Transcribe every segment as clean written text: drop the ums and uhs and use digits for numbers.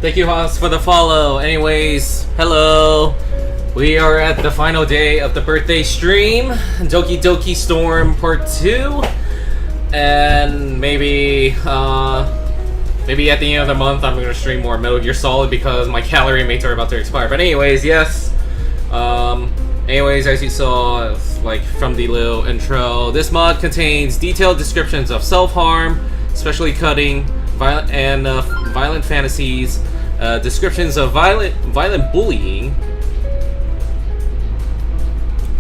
Thank you, Haas, for the follow. Anyways, hello. We are at the final day of the birthday stream, Doki Doki Storm Part 2. And maybe at the end of the month I'm going to stream more Metal Gear Solid because my calorie mates are about to expire. But anyways, yes. Anyways, as you saw, like from the little intro, this mod contains detailed descriptions of self-harm, especially cutting, violent fantasies, descriptions of violent bullying,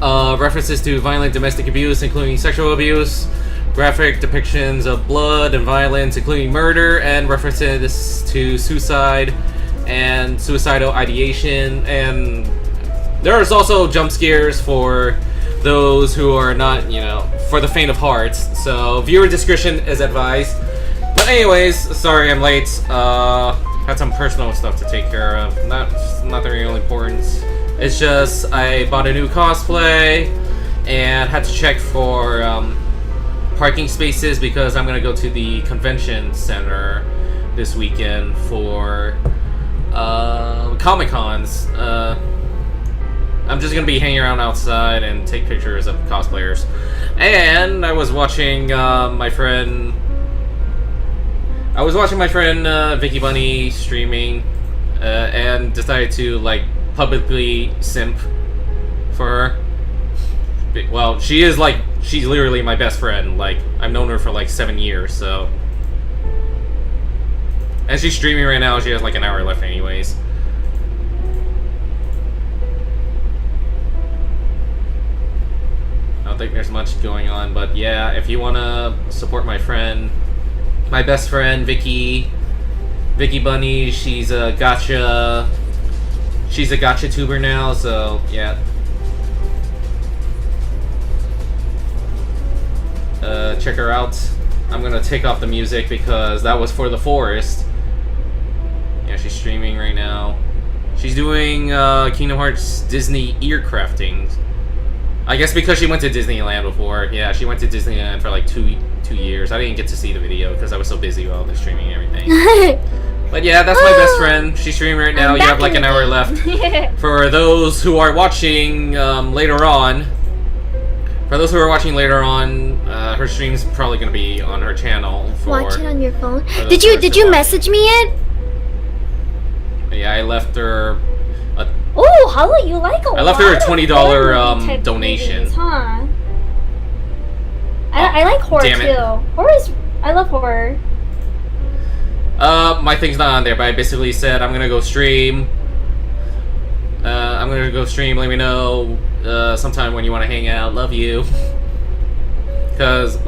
references to violent domestic abuse, including sexual abuse, graphic depictions of blood and violence, including murder, and references to suicide and suicidal ideation. And there is also jump scares for those who are not, for the faint of heart. So viewer discretion is advised. But anyways, sorry I'm late. Had some personal stuff to take care of. Not really important. It's just I bought a new cosplay and had to check for parking spaces because I'm gonna go to the convention center this weekend for Comic-Cons. I'm just gonna be hanging around outside and take pictures of cosplayers. And I was watching my friend Vicky Bunny streaming, and decided to publicly simp for her. Well, she's literally my best friend. I've known her for 7 years, so. And she's streaming right now. She has an hour left, anyways. I don't think there's much going on, but yeah, if you wanna support my best friend Vicky Bunny, she's a gacha tuber now, so yeah. Check her out. I'm gonna take off the music because that was for the forest. Yeah, she's streaming right now. She's doing Kingdom Hearts Disney ear crafting. I guess because she went to Disneyland before. Yeah, she went to Disneyland for 2 years. I didn't get to see the video because I was so busy while they're streaming and everything. But yeah, that's my best friend. She's streaming right now. You have an hour left. For those who are watching later on, her stream's probably gonna be on her channel. Watch it on your phone. Did you message me yet? Yeah, I left her. Oh, how would you like a I left her a $20 donation. Movies, huh? I like horror too. I love horror. My thing's not on there, but I basically said I'm gonna go stream. Let me know sometime when you want to hang out. Love you. Cause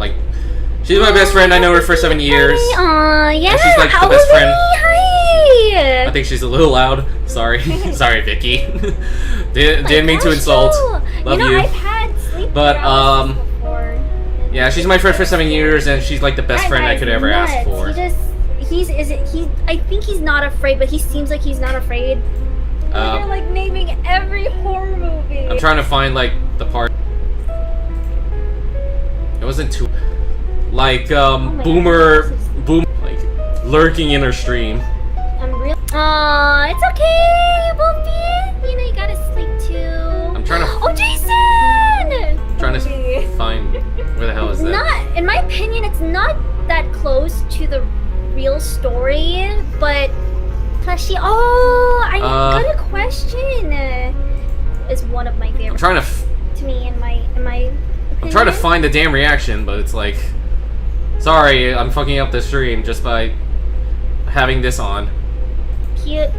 she's my best friend. I know her for 7 years. Aw, yeah. And she's the best friend. Hi. I think she's a little loud. Sorry, sorry, Vicky. Didn't mean to insult. Love you. I've had sleep but before. yeah, she's my friend for 7 years, and she's the best friend I could ever ask for. I think he's not afraid, but he seems like he's not afraid. You're naming every horror movie. I'm trying to find the part. It wasn't too Boomer lurking in her stream. It's okay, Bumpy. You gotta sleep too. I'm trying to. Oh, Jason! Trying to find where the hell is that? In my opinion, it's not that close to the real story, but plushie. Oh, I got a question. Is one of my favorites. I'm trying to. To me, in my opinion. I'm trying to find the damn reaction, but it's sorry, I'm fucking up the stream just by having this on. Cute.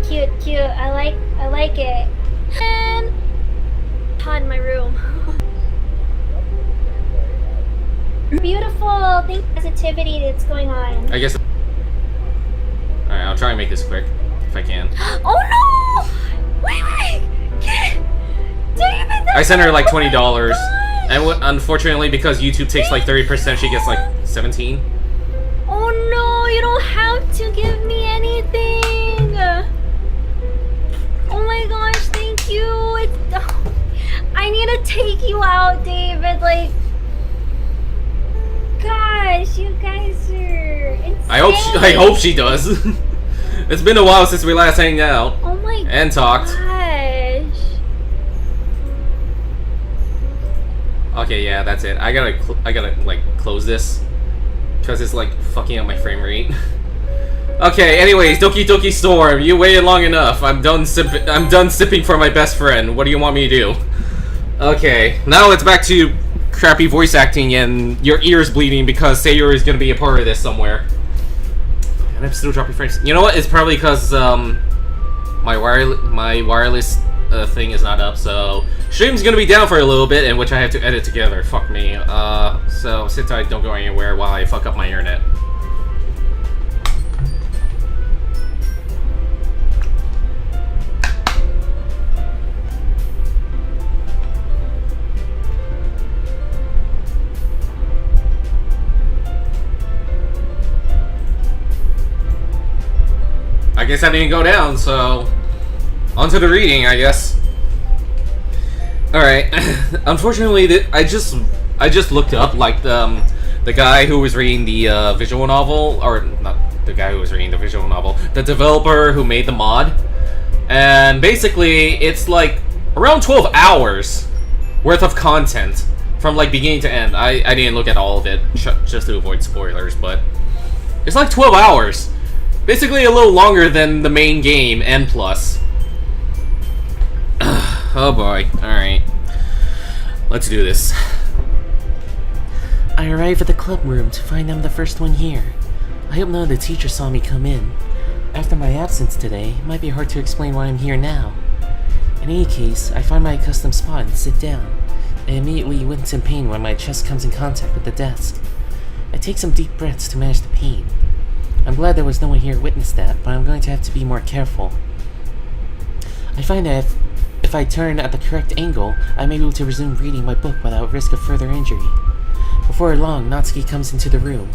I like it. And hot in my room. Beautiful. Think positivity that's going on. I guess. All right, I'll try and make this quick if I can. Oh no! Wait! David, I sent her $20, and unfortunately, because YouTube takes 30%, she gets 17. Oh no! You don't have to give me anything. Oh my gosh! Thank you. I need to take you out, David. Gosh, you guys are insane. I hope she does. It's been a while since we last hanged out. Oh my and talked. gosh. Okay, yeah, that's it. I gotta like close this because it's like fucking up my frame rate. Okay, anyways, Doki Doki Storm, you waited long enough. I'm done sipping for my best friend. What do you want me to do? Okay, now it's back to crappy voice acting and your ears bleeding because Sayori is gonna be a part of this somewhere. And I'm still dropping frames. You know what? It's probably because my wireless thing is not up, so stream's gonna be down for a little bit, in which I have to edit together. Fuck me. So sit tight, don't go anywhere while I fuck up my internet. I guess I didn't go down, so onto the reading, I guess. All right. Unfortunately, I just looked up like the guy who was reading the visual novel, or not the guy who was reading the visual novel, the developer who made the mod, and basically it's like around 12 hours worth of content from like beginning to end. I didn't look at all of it just to avoid spoilers, but it's like 12 hours. Basically a little longer than the main game, N+. Oh boy, alright. Let's do this. I arrived at the club room to find I'm the first one here. I hope none of the teachers saw me come in. After my absence today, it might be hard to explain why I'm here now. In any case, I find my accustomed spot and sit down. I immediately wince in pain when my chest comes in contact with the desk. I take some deep breaths to manage the pain. I'm glad there was no one here to witness that, but I'm going to have to be more careful. I find that if I turn at the correct angle, I may be able to resume reading my book without risk of further injury. Before long, Natsuki comes into the room.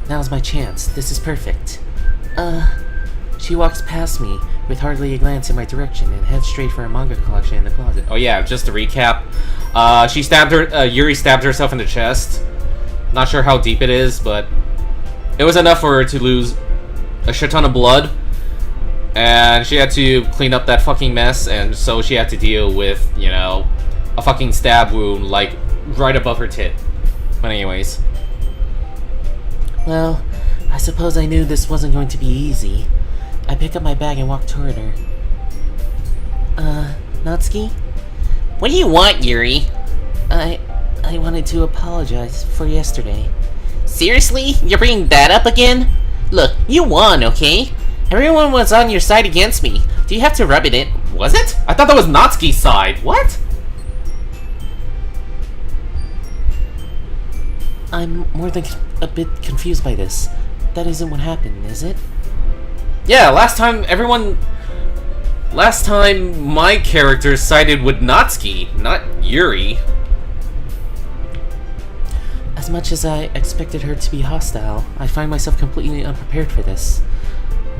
Now's my chance. This is perfect. She walks past me with hardly a glance in my direction and heads straight for a manga collection in the closet. Oh yeah, just to recap, Yuri stabbed herself in the chest. Not sure how deep it is, but it was enough for her to lose a shit ton of blood, and she had to clean up that fucking mess, and so she had to deal with, you know, a fucking stab wound, like, right above her tit. But anyways. Well, I suppose I knew this wasn't going to be easy. I pick up my bag and walk toward her. Natsuki? What do you want, Yuri? I wanted to apologize for yesterday. Seriously? You're bringing that up again? Look, you won, okay? Everyone was on your side against me. Do you have to rub it in? Was it? I thought that was Natsuki's side. What? I'm more than a bit confused by this. That isn't what happened, is it? Yeah, last time my character sided with Natsuki, not Yuri. As much as I expected her to be hostile, I find myself completely unprepared for this.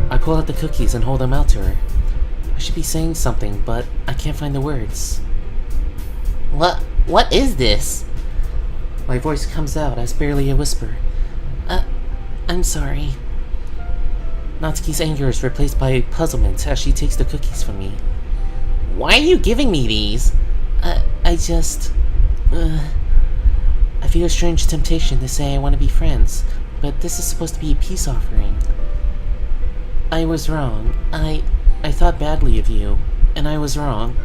I pull out the cookies and hold them out to her. I should be saying something, but I can't find the words. What is this? My voice comes out as barely a whisper. I'm sorry. Natsuki's anger is replaced by puzzlement as she takes the cookies from me. Why are you giving me these? I feel a strange temptation to say I want to be friends, but this is supposed to be a peace offering. I was wrong. I thought badly of you, and I was wrong.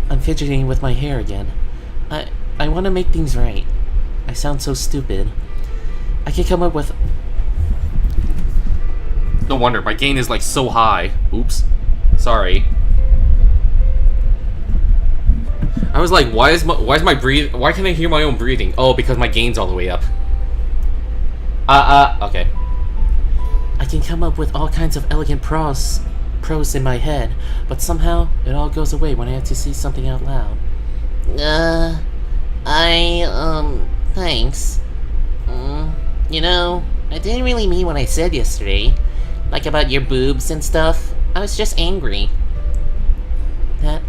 I'm fidgeting with my hair again. I want to make things right. I sound so stupid. I can come up with... No wonder, my gain is like so high. Oops. Sorry. I was like, why can't I hear my own breathing? Oh, because my gain's all the way up. Okay. I can come up with all kinds of elegant prose in my head, but somehow it all goes away when I have to say something out loud. Thanks. You know, I didn't really mean what I said yesterday. Like about your boobs and stuff. I was just angry. That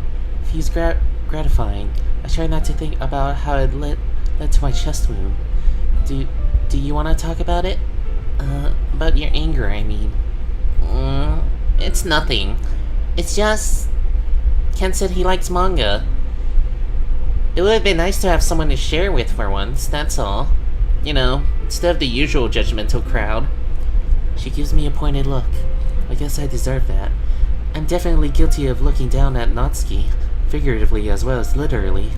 feels gratifying. I try not to think about how it led to my chest wound. Do you want to talk about it? About your anger, I mean. it's nothing. It's just... Ken said he likes manga. It would have been nice to have someone to share with for once, that's all. You know, instead of the usual judgmental crowd. She gives me a pointed look. I guess I deserve that. I'm definitely guilty of looking down at Natsuki, figuratively as well as literally.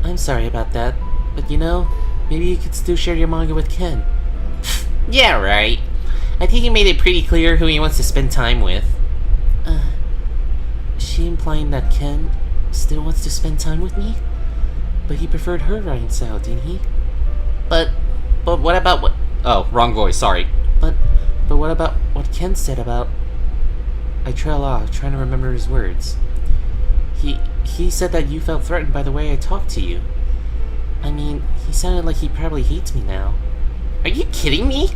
I'm sorry about that, but you know, maybe you could still share your manga with Ken. Yeah, right. I think he made it pretty clear who he wants to spend time with. Is she implying that Ken still wants to spend time with me? But he preferred her writing style, didn't he? But what about what... Oh, wrong voice, sorry. But what about what Ken said about... I trail off, trying to remember his words. He said that you felt threatened by the way I talked to you. I mean, he sounded like he probably hates me now. Are you kidding me?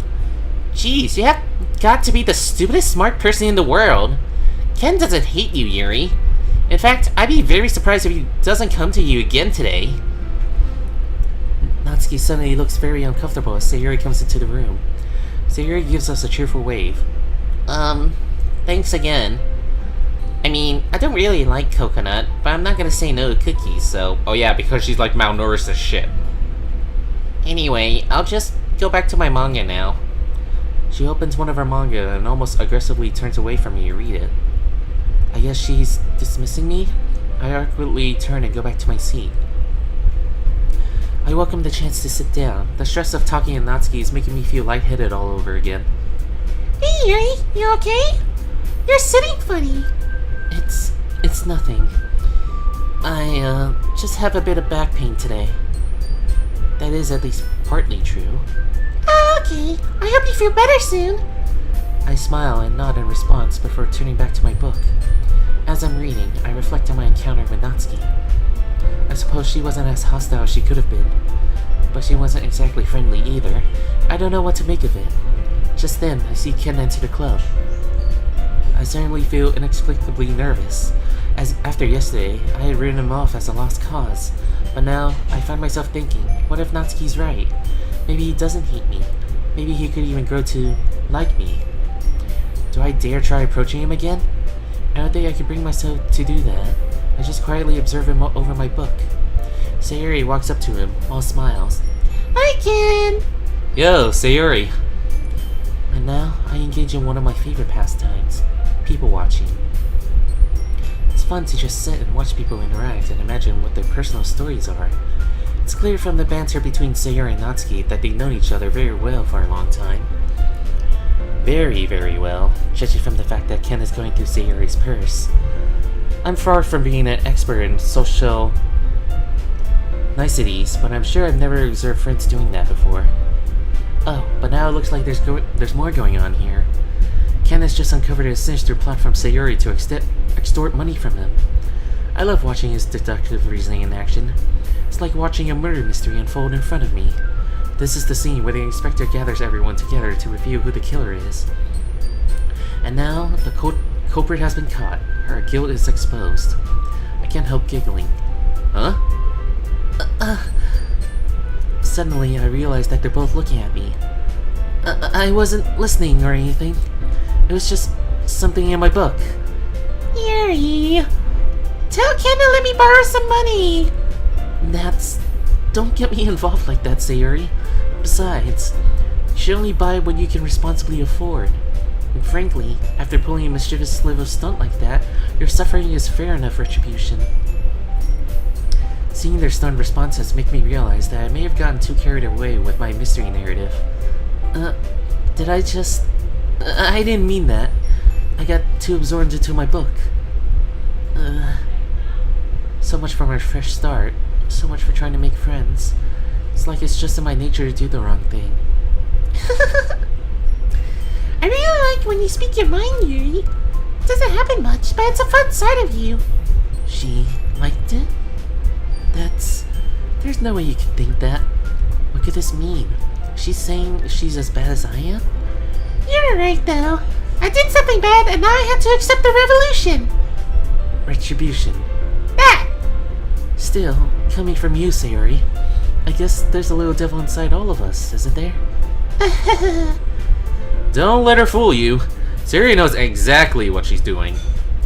Jeez, you have got to be the stupidest smart person in the world. Ken doesn't hate you, Yuri. In fact, I'd be very surprised if he doesn't come to you again today. Natsuki suddenly looks very uncomfortable as Sayuri comes into the room. Sayuri gives us a cheerful wave. Thanks again. I mean, I don't really like coconut, but I'm not gonna say no to cookies, so... Oh yeah, because she's like malnourished as shit. Anyway, I'll just go back to my manga now. She opens one of her manga and almost aggressively turns away from me to read it. I guess she's dismissing me? I awkwardly turn and go back to my seat. I welcome the chance to sit down. The stress of talking to Natsuki is making me feel lightheaded all over again. Hey Yuri, you okay? You're sitting funny. It's nothing. I, just have a bit of back pain today. That is at least partly true. Okay, I hope you feel better soon. I smile and nod in response before turning back to my book. As I'm reading, I reflect on my encounter with Natsuki. I suppose she wasn't as hostile as she could have been, but she wasn't exactly friendly either. I don't know what to make of it. Just then, I see Ken enter the club. I suddenly feel inexplicably nervous, as after yesterday, I had written him off as a lost cause. But now, I find myself thinking, what if Natsuki's right? Maybe he doesn't hate me. Maybe he could even grow to like me. Do I dare try approaching him again? I don't think I could bring myself to do that. I just quietly observe him over my book. Sayuri walks up to him, all smiles. Hi, Ken! Yo, Sayuri. And now, I engage in one of my favorite pastimes, people watching. It's fun to just sit and watch people interact and imagine what their personal stories are. It's clear from the banter between Sayuri and Natsuki that they've known each other very well for a long time. Very, very well, judging from the fact that Ken is going through Sayuri's purse. I'm far from being an expert in social niceties, but I'm sure I've never observed friends doing that before. Oh, but now it looks like there's more going on here. Ken has just uncovered a sinister plot from Sayuri to extort money from him. I love watching his deductive reasoning in action. It's like watching a murder mystery unfold in front of me. This is the scene where the inspector gathers everyone together to reveal who the killer is. And now, the culprit has been caught. Her guilt is exposed. I can't help giggling. Huh? Suddenly, I realize that they're both looking at me. I wasn't listening or anything. It was just something in my book. Yuri! Tell Ken to let me borrow some money! Don't get me involved like that, Sayuri. Besides, you should only buy what you can responsibly afford. And frankly, after pulling a mischievous little stunt like that, your suffering is fair enough retribution. Seeing their stunned responses make me realize that I may have gotten too carried away with my mystery narrative. Did I just... I didn't mean that. I got too absorbed into my book. So much for my fresh start. So much for trying to make friends. It's like it's just in my nature to do the wrong thing. I really like when you speak your mind, Yuri. It doesn't happen much, but it's a fun side of you. She liked it? There's no way you could think that. What could this mean? She's saying she's as bad as I am? You're right, though. I did something bad, and now I have to accept the revolution. Retribution. That! Still, coming from you, Sayuri, I guess there's a little devil inside all of us, isn't there? Don't let her fool you. Sayori knows exactly what she's doing.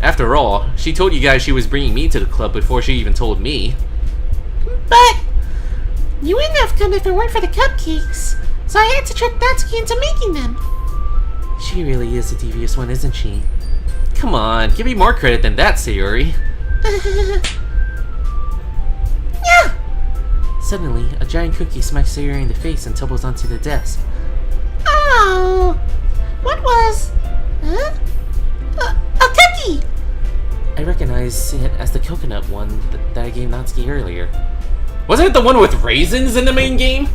After all, she told you guys she was bringing me to the club before she even told me. But you wouldn't have come if it weren't for the cupcakes, so I had to trick Natsuki into making them. She really is a devious one, isn't she? Come on, give me more credit than that, Sayori. Yeah! Suddenly, a giant cookie smacks Sayori in the face and tumbles onto the desk. Oh! What was... Huh? A cookie! I recognize it as the coconut one that I gave Natsuki earlier. Wasn't it the one with raisins in the main game?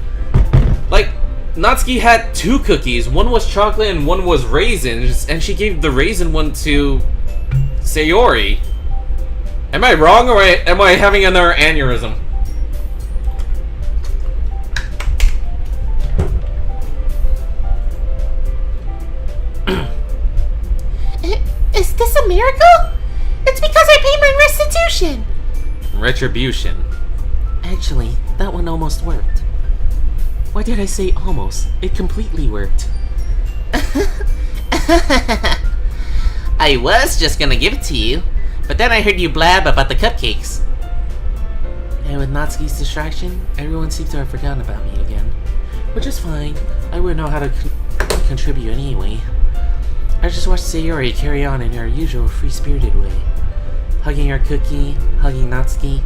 Like, Natsuki had 2 cookies. One was chocolate and one was raisins, and she gave the raisin one to Sayori. Am I wrong, or am I having another aneurysm? Is this a miracle? It's because I paid my restitution! Retribution. Actually, that one almost worked. Why did I say almost? It completely worked. I was just gonna give it to you, but then I heard you blab about the cupcakes. And with Natsuki's distraction, everyone seemed to have forgotten about me again. Which is fine. I wouldn't know how to contribute anyway. I just watched Sayori carry on in her usual free-spirited way. Hugging her cookie, hugging Natsuki.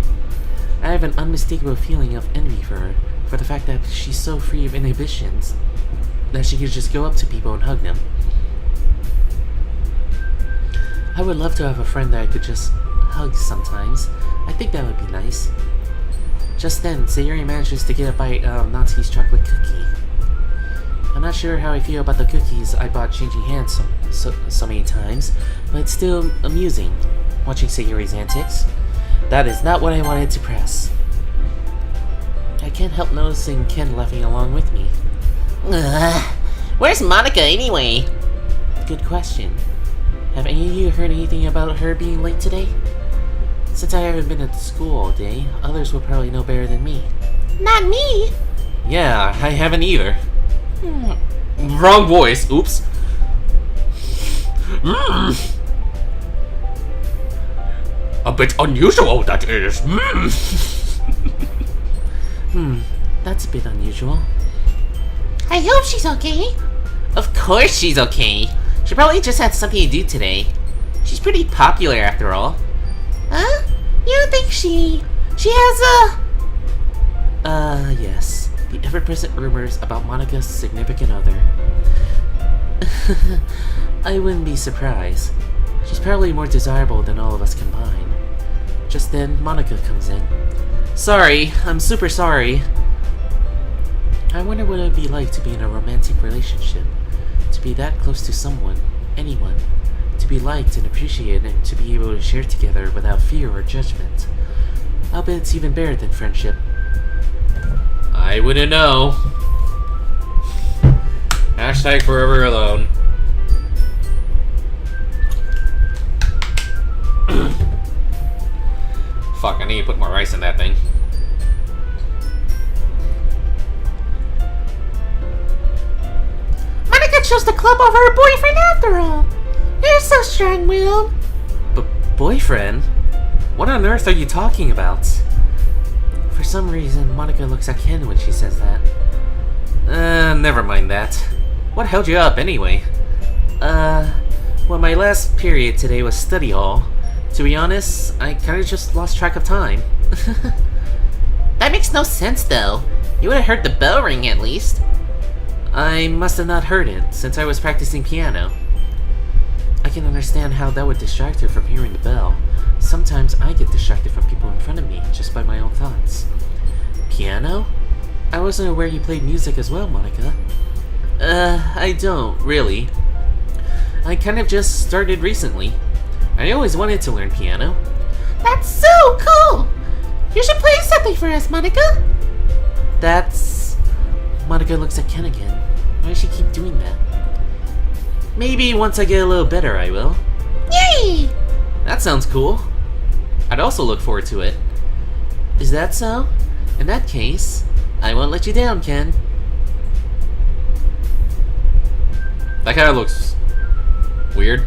I have an unmistakable feeling of envy for her, for the fact that she's so free of inhibitions, that she could just go up to people and hug them. I would love to have a friend that I could just hug sometimes. I think that would be nice. Just then, Sayori manages to get a bite out of Natsuki's chocolate cookie. I'm not sure how I feel about the cookies I bought changing hands so many times, but it's still amusing, watching Sayori's antics. That is not what I wanted to press. I can't help noticing Ken laughing along with me. Where's Monica anyway? Good question. Have any of you heard anything about her being late today? Since I haven't been at school all day, others will probably know better than me. Not me! Yeah, I haven't either. Wrong voice. Oops. A bit unusual, that is. That's a bit unusual. I hope she's okay. Of course she's okay. She probably just had something to do today. She's pretty popular after all. Huh? You don't think she has a... Yes. The ever-present rumors about Monica's significant other. I wouldn't be surprised. She's probably more desirable than all of us combined. Just then, Monica comes in. Sorry, I'm super sorry. I wonder what it would be like to be in a romantic relationship. To be that close to someone, anyone. To be liked and appreciated and to be able to share together without fear or judgment. I'll bet it's even better than friendship. I wouldn't know. Hashtag forever alone. Fuck, I need to put more rice in that thing. Monica chose the club over her boyfriend after all. You're so strong-willed. Boyfriend? What on earth are you talking about? For some reason, Monica looks at Ken when she says that. Never mind that. What held you up anyway? Well, my last period today was study hall. To be honest, I kinda just lost track of time. That makes no sense, though. You would have heard the bell ring at least. I must have not heard it, since I was practicing piano. I can understand how that would distract her from hearing the bell. Sometimes I get distracted from people in front of me, just by my own thoughts. Piano? I wasn't aware you played music as well, Monica. I don't, really. I kind of just started recently. I always wanted to learn piano. That's so cool! You should play something for us, Monica. That's... Monica looks at Ken again. Why does she keep doing that? Maybe once I get a little better, I will. Yay! That sounds cool. I'd also look forward to it. Is that so? In that case, I won't let you down, Ken. That kind of looks Weird.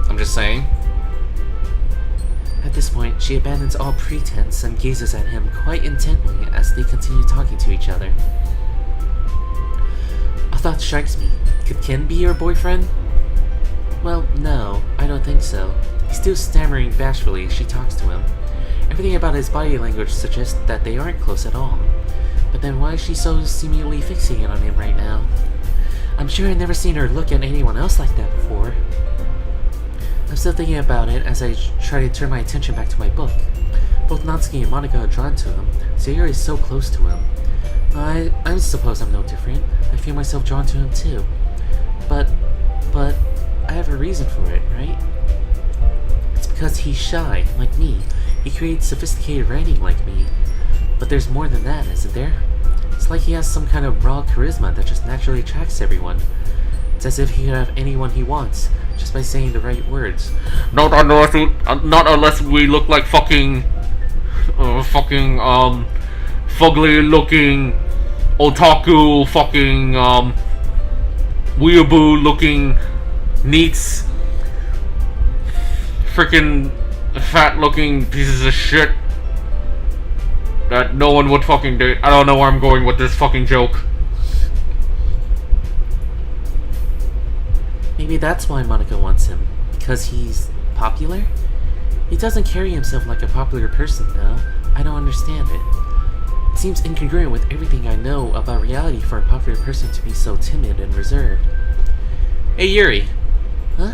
I'm just saying. At this point, she abandons all pretense and gazes at him quite intently as they continue talking to each other. A thought strikes me. Could Ken be your boyfriend? Well, no, I don't think so. He's still stammering bashfully as she talks to him. Everything about his body language suggests that they aren't close at all. But then why is she so seemingly fixated on him right now? I'm sure I've never seen her look at anyone else like that before. I'm still thinking about it as I try to turn my attention back to my book. Both Natsuki and Monica are drawn to him. Sayori is so close to him. I suppose I'm no different. I feel myself drawn to him too. But I have a reason for it, right? It's because he's shy, like me. He creates sophisticated writing like me. But there's more than that, isn't there? It's like he has some kind of raw charisma that just naturally attracts everyone. It's as if he could have anyone he wants, just by saying the right words. Not unless we look like fucking fugly looking, otaku fucking, weeaboo looking, neats, freaking fat looking pieces of shit that no one would fucking date. I don't know where I'm going with this fucking joke. Maybe that's why Monica wants him. Because he's popular? He doesn't carry himself like a popular person, though. I don't understand it. It seems incongruent with everything I know about reality for a popular person to be so timid and reserved. Hey, Yuri. Huh?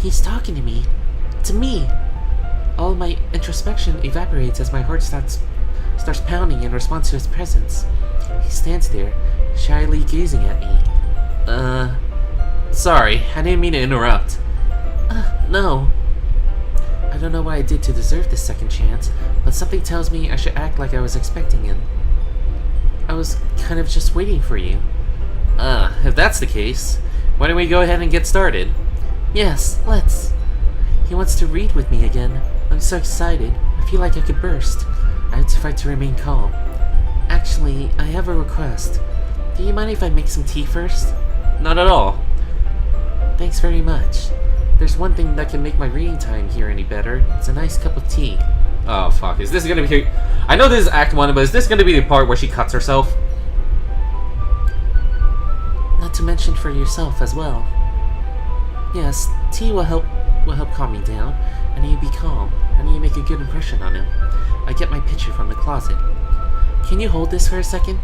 He's talking to me. To me. All my introspection evaporates as my heart starts pounding in response to his presence. He stands there, shyly gazing at me. Sorry, I didn't mean to interrupt. No. I don't know what I did to deserve this second chance, but something tells me I should act like I was expecting him. I was kind of just waiting for you. If that's the case, why don't we go ahead and get started? Yes, let's. He wants to read with me again. I'm so excited. I feel like I could burst. I have to fight to remain calm. Actually, I have a request. Do you mind if I make some tea first? Not at all. Thanks very much. There's one thing that can make my reading time here any better. It's a nice cup of tea. Oh, fuck. Is this gonna be... I know this is Act 1, but is this gonna be the part where she cuts herself? Not to mention for yourself as well. Yes, tea will help calm me down. I need to be calm. I need to make a good impression on him. I get my pitcher from the closet. Can you hold this for a second?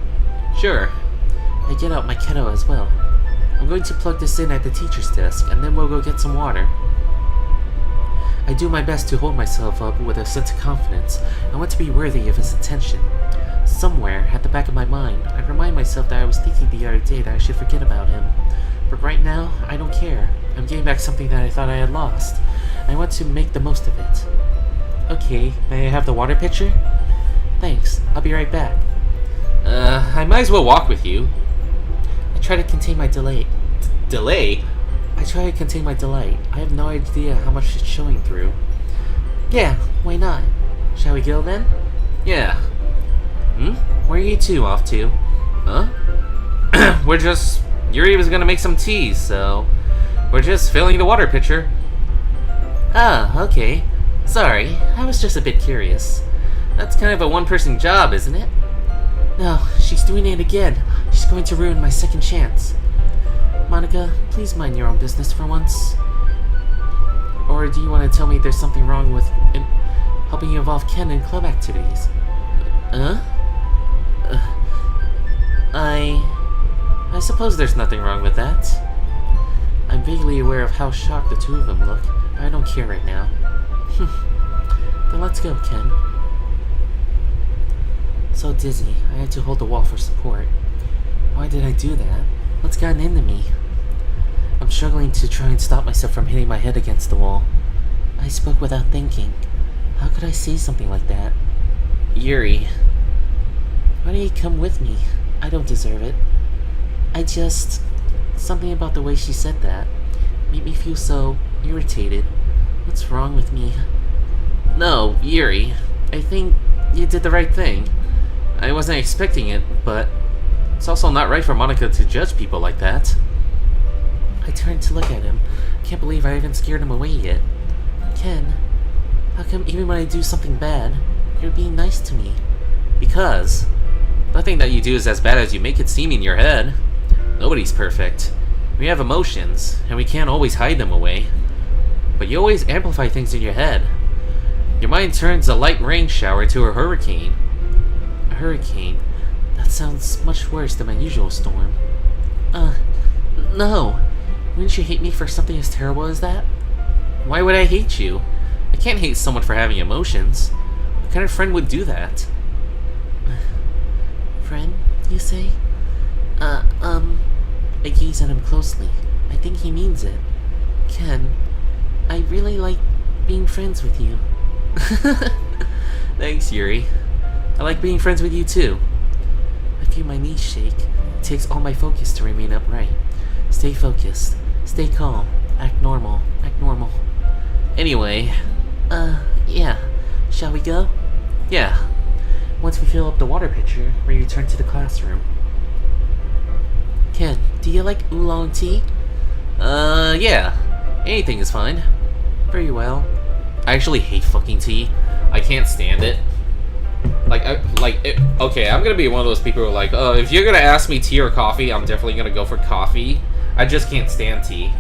Sure. I get out my kettle as well. I'm going to plug this in at the teacher's desk, and then we'll go get some water. I do my best to hold myself up with a sense of confidence. I want to be worthy of his attention. Somewhere, at the back of my mind, I remind myself that I was thinking the other day that I should forget about him. But right now, I don't care. I'm getting back something that I thought I had lost. I want to make the most of it. Okay, may I have the water pitcher? Thanks, I'll be right back. I might as well walk with you. I try to contain my delight. Delay? I try to contain my delight. I have no idea how much it's showing through. Yeah, why not? Shall we go then? Yeah. Where are you two off to? Huh? Yuri was gonna make some tea, so... We're just filling the water pitcher. Ah, okay. Sorry, I was just a bit curious. That's kind of a one-person job, isn't it? No, she's doing it again. She's going to ruin my second chance. Monica, please mind your own business for once. Or do you want to tell me there's something wrong with helping you involve Ken in club activities? I suppose there's nothing wrong with that. I'm vaguely aware of how shocked the two of them look. I don't care right now. Then let's go, Ken. So dizzy, I had to hold the wall for support. Why did I do that? What's gotten into me? I'm struggling to try and stop myself from hitting my head against the wall. I spoke without thinking. How could I say something like that? Yuri. Why don't you come with me? I don't deserve it. Something about the way she said that made me feel so irritated. What's wrong with me? No, Yuri. I think you did the right thing. I wasn't expecting it, but it's also not right for Monica to judge people like that. I turned to look at him. Can't believe I haven't scared him away yet. Ken, how come even when I do something bad, you're being nice to me? Because nothing that you do is as bad as you make it seem in your head. Nobody's perfect. We have emotions, and we can't always hide them away. But you always amplify things in your head. Your mind turns a light rain shower to a hurricane. A hurricane? That sounds much worse than my usual storm. No. Wouldn't you hate me for something as terrible as that? Why would I hate you? I can't hate someone for having emotions. What kind of friend would do that? Friend, you say? I gaze at him closely. I think he means it. Ken, I really like being friends with you. Thanks, Yuri. I like being friends with you too. I feel my knees shake. It takes all my focus to remain upright. Stay focused. Stay calm. Act normal. Act normal. Anyway, yeah. Shall we go? Yeah. Once we fill up the water pitcher, we return to the classroom. Ken, do you like oolong tea? Yeah. Anything is fine. Very well. I actually hate fucking tea. I can't stand it. Okay, I'm gonna be one of those people who are like, oh, if you're gonna ask me tea or coffee, I'm definitely gonna go for coffee. I just can't stand tea.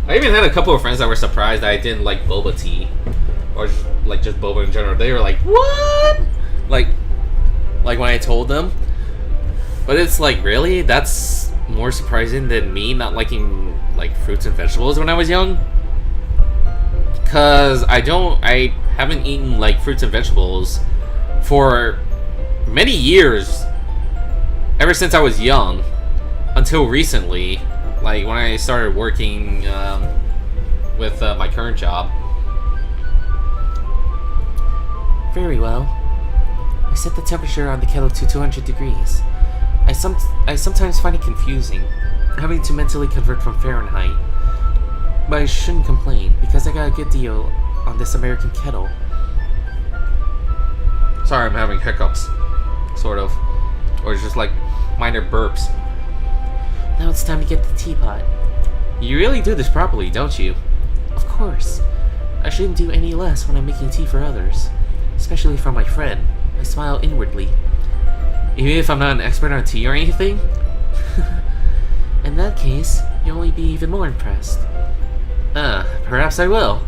I even had a couple of friends that were surprised that I didn't like boba tea. Or just boba in general. They were like, what? Like when I told them. But it's like, really? That's more surprising than me not liking like fruits and vegetables when I was young? Cause I haven't eaten like fruits and vegetables for many years. Ever since I was young. Until recently. Like when I started working with my current job. Very well. I set the temperature on the kettle to 200 degrees. I sometimes find it confusing, having to mentally convert from Fahrenheit. But I shouldn't complain, because I got a good deal on this American kettle. Sorry, I'm having hiccups. Sort of. Or just like minor burps. Now it's time to get the teapot. You really do this properly, don't you? Of course. I shouldn't do any less when I'm making tea for others. Especially for my friend. I smile inwardly. Even if I'm not an expert on tea or anything? In that case, you'll only be even more impressed. Perhaps I will.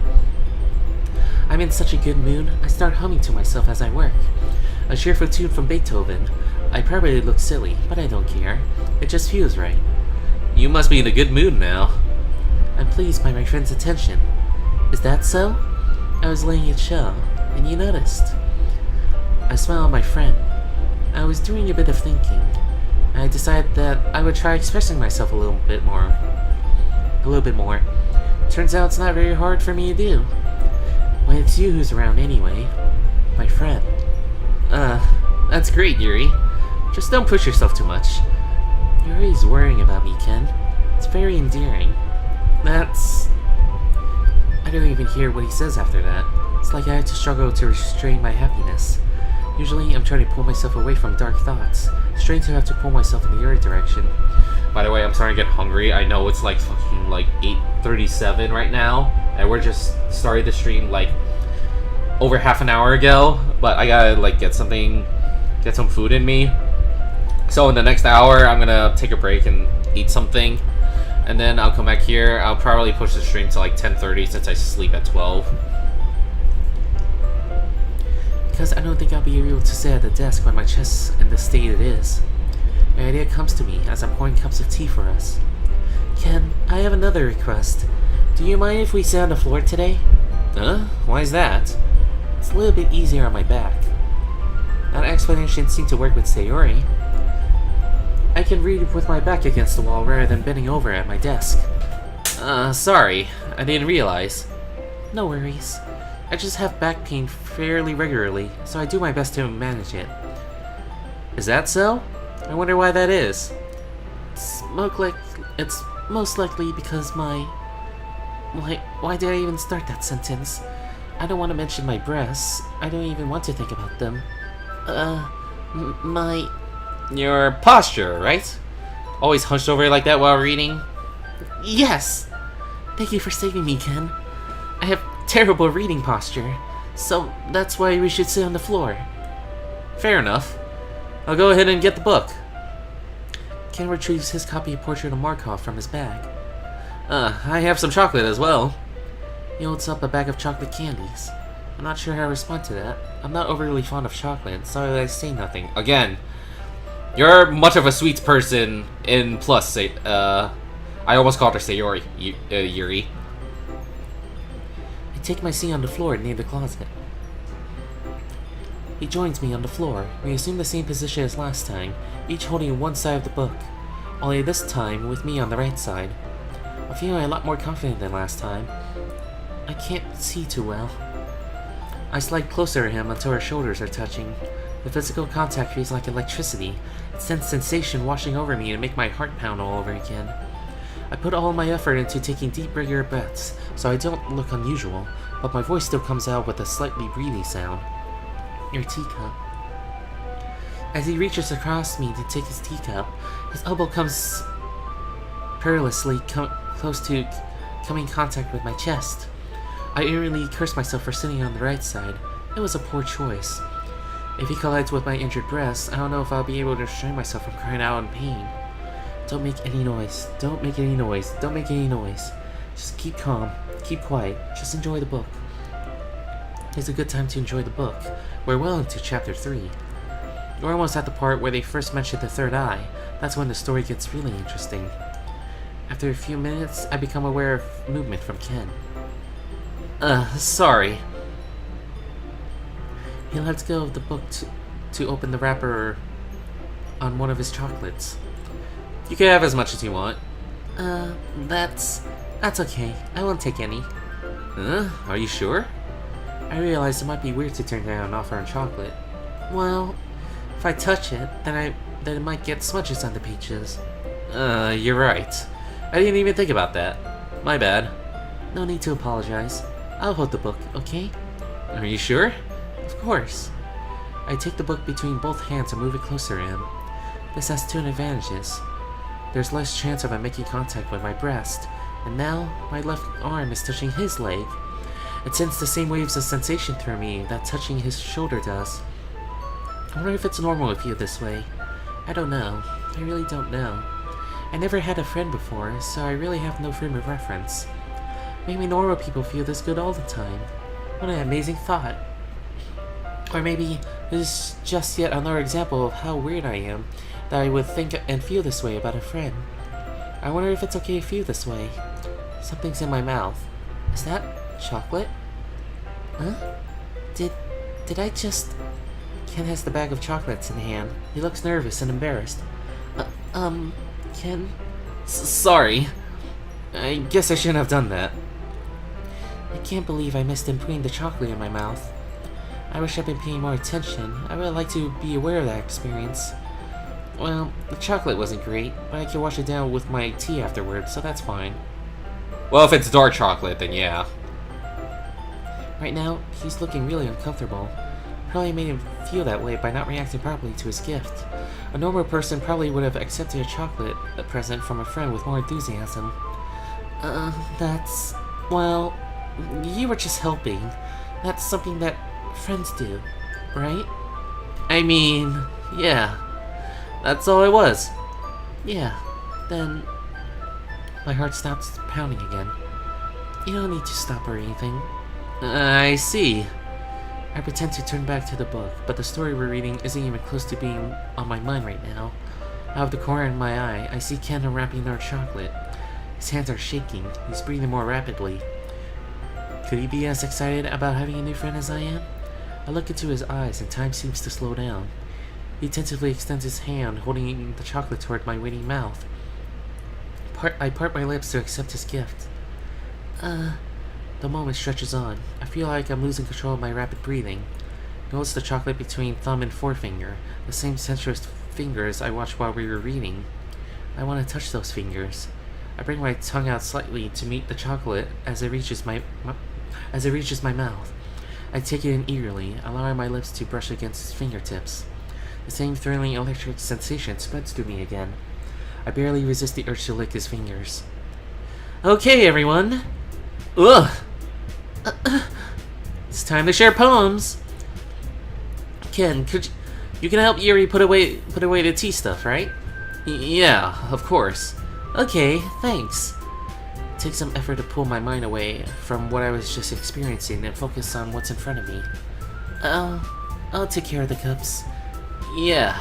I'm in such a good mood, I start humming to myself as I work. A cheerful tune from Beethoven. I probably look silly, but I don't care. It just feels right. You must be in a good mood now. I'm pleased by my friend's attention. Is that so? I was letting it show, and you noticed. I smile at my friend. I was doing a bit of thinking. I decided that I would try expressing myself a little bit more. Turns out it's not very hard for me to do. When it's you who's around anyway. My friend. That's great, Yuri. Just don't push yourself too much. You're always worrying about me, Ken. It's very endearing. I don't even hear what he says after that. It's like I have to struggle to restrain my happiness. Usually, I'm trying to pull myself away from dark thoughts. Strange to have to pull myself in the other direction. By the way, I'm starting to get hungry. I know it's like fucking like 8:37 right now, and we're just started the stream like over half an hour ago. But I gotta like get some food in me. So in the next hour, I'm gonna take a break and eat something, and then I'll come back here. I'll probably push the stream to like 10:30 since I sleep at 12. Because I don't think I'll be able to sit at the desk when my chest's in the state it is. An idea comes to me as I'm pouring cups of tea for us. Ken, I have another request. Do you mind if we sit on the floor today? Huh? Why is that? It's a little bit easier on my back. That explanation seemed to work with Sayori. I can read with my back against the wall rather than bending over at my desk. Sorry. I didn't realize. No worries. I just have back pain fairly regularly, so I do my best to manage it. Is that so? I wonder why that is. It's most likely because my... Why did I even start that sentence? I don't want to mention my breasts. I don't even want to think about them. My... Your posture, right? Always hunched over like that while reading? Yes! Thank you for saving me, Ken. I have terrible reading posture, so that's why we should sit on the floor. Fair enough. I'll go ahead and get the book. Ken retrieves his copy of Portrait of Markov from his bag. I have some chocolate as well. He holds up a bag of chocolate candies. I'm not sure how to respond to that. I'm not overly fond of chocolate, so I say nothing. Again, you're much of a sweets person in plus, say, I almost called her Sayori, Yuri. I take my seat on the floor near the closet. He joins me on the floor. We assume the same position as last time, each holding one side of the book, only this time with me on the right side. I'm feeling a lot more confident than last time. I can't see too well. I slide closer to him until our shoulders are touching. The physical contact feels like electricity. It sends sensation washing over me and make my heart pound all over again. I put all my effort into taking deep, regular breaths, so I don't look unusual, but my voice still comes out with a slightly breathy sound. Your teacup. As he reaches across me to take his teacup, his elbow comes perilously close to coming in contact with my chest. I eerily curse myself for sitting on the right side. It was a poor choice. If he collides with my injured breast, I don't know if I'll be able to restrain myself from crying out in pain. Don't make any noise. Don't make any noise. Don't make any noise. Just keep calm. Keep quiet. Just enjoy the book. It's a good time to enjoy the book. We're well into chapter 3. We're almost at the part where they first mention the third eye. That's when the story gets really interesting. After a few minutes, I become aware of movement from Ken. Sorry. He lets go of the book to open the wrapper on one of his chocolates. You can have as much as you want. That's okay. I won't take any. Are you sure? I realize it might be weird to turn down an offer on chocolate. Well, if I touch it, then it might get smudges on the pages. You're right. I didn't even think about that. My bad. No need to apologize. I'll hold the book, okay? Are you sure? Of course. I take the book between both hands and move it closer to him. This has two advantages. There's less chance of him making contact with my breast, and now my left arm is touching his leg. It sends the same waves of sensation through me that touching his shoulder does. I wonder if it's normal to feel this way. I don't know. I really don't know. I never had a friend before, so I really have no frame of reference. Maybe normal people feel this good all the time. What an amazing thought. Or maybe this is just yet another example of how weird I am, that I would think and feel this way about a friend. I wonder if it's okay to feel this way. Something's in my mouth. Is that chocolate? Huh? Did I just... Ken has the bag of chocolates in hand. He looks nervous and embarrassed. Ken? Sorry. I guess I shouldn't have done that. I can't believe I missed him putting the chocolate in my mouth. I wish I'd been paying more attention. I would like to be aware of that experience. Well, the chocolate wasn't great, but I could wash it down with my tea afterwards, so that's fine. Well, if it's dark chocolate, then yeah. Right now, he's looking really uncomfortable. Probably made him feel that way by not reacting properly to his gift. A normal person probably would have accepted a chocolate present from a friend with more enthusiasm. Well, you were just helping. That's something that friends do, right? I mean, yeah. That's all it was. Yeah, then... My heart stops pounding again. You don't need to stop or anything. I see. I pretend to turn back to the book, but the story we're reading isn't even close to being on my mind right now. Out of the corner of my eye, I see Ken unwrapping our chocolate. His hands are shaking. He's breathing more rapidly. Could he be as excited about having a new friend as I am? I look into his eyes and time seems to slow down. He tentatively extends his hand, holding the chocolate toward my waiting mouth. I part my lips to accept his gift. The moment stretches on. I feel like I'm losing control of my rapid breathing. He holds the chocolate between thumb and forefinger, the same sensuous fingers I watched while we were reading. I want to touch those fingers. I bring my tongue out slightly to meet the chocolate as it reaches my mouth. I take it in eagerly, allowing my lips to brush against his fingertips. The same thrilling electric sensation spreads through me again. I barely resist the urge to lick his fingers. Okay, everyone. Ugh. It's time to share poems. Ken, you can help Yuri put away the tea stuff, right? Yeah, of course. Okay, thanks. It takes some effort to pull my mind away from what I was just experiencing and focus on what's in front of me. I'll take care of the cups. Yeah.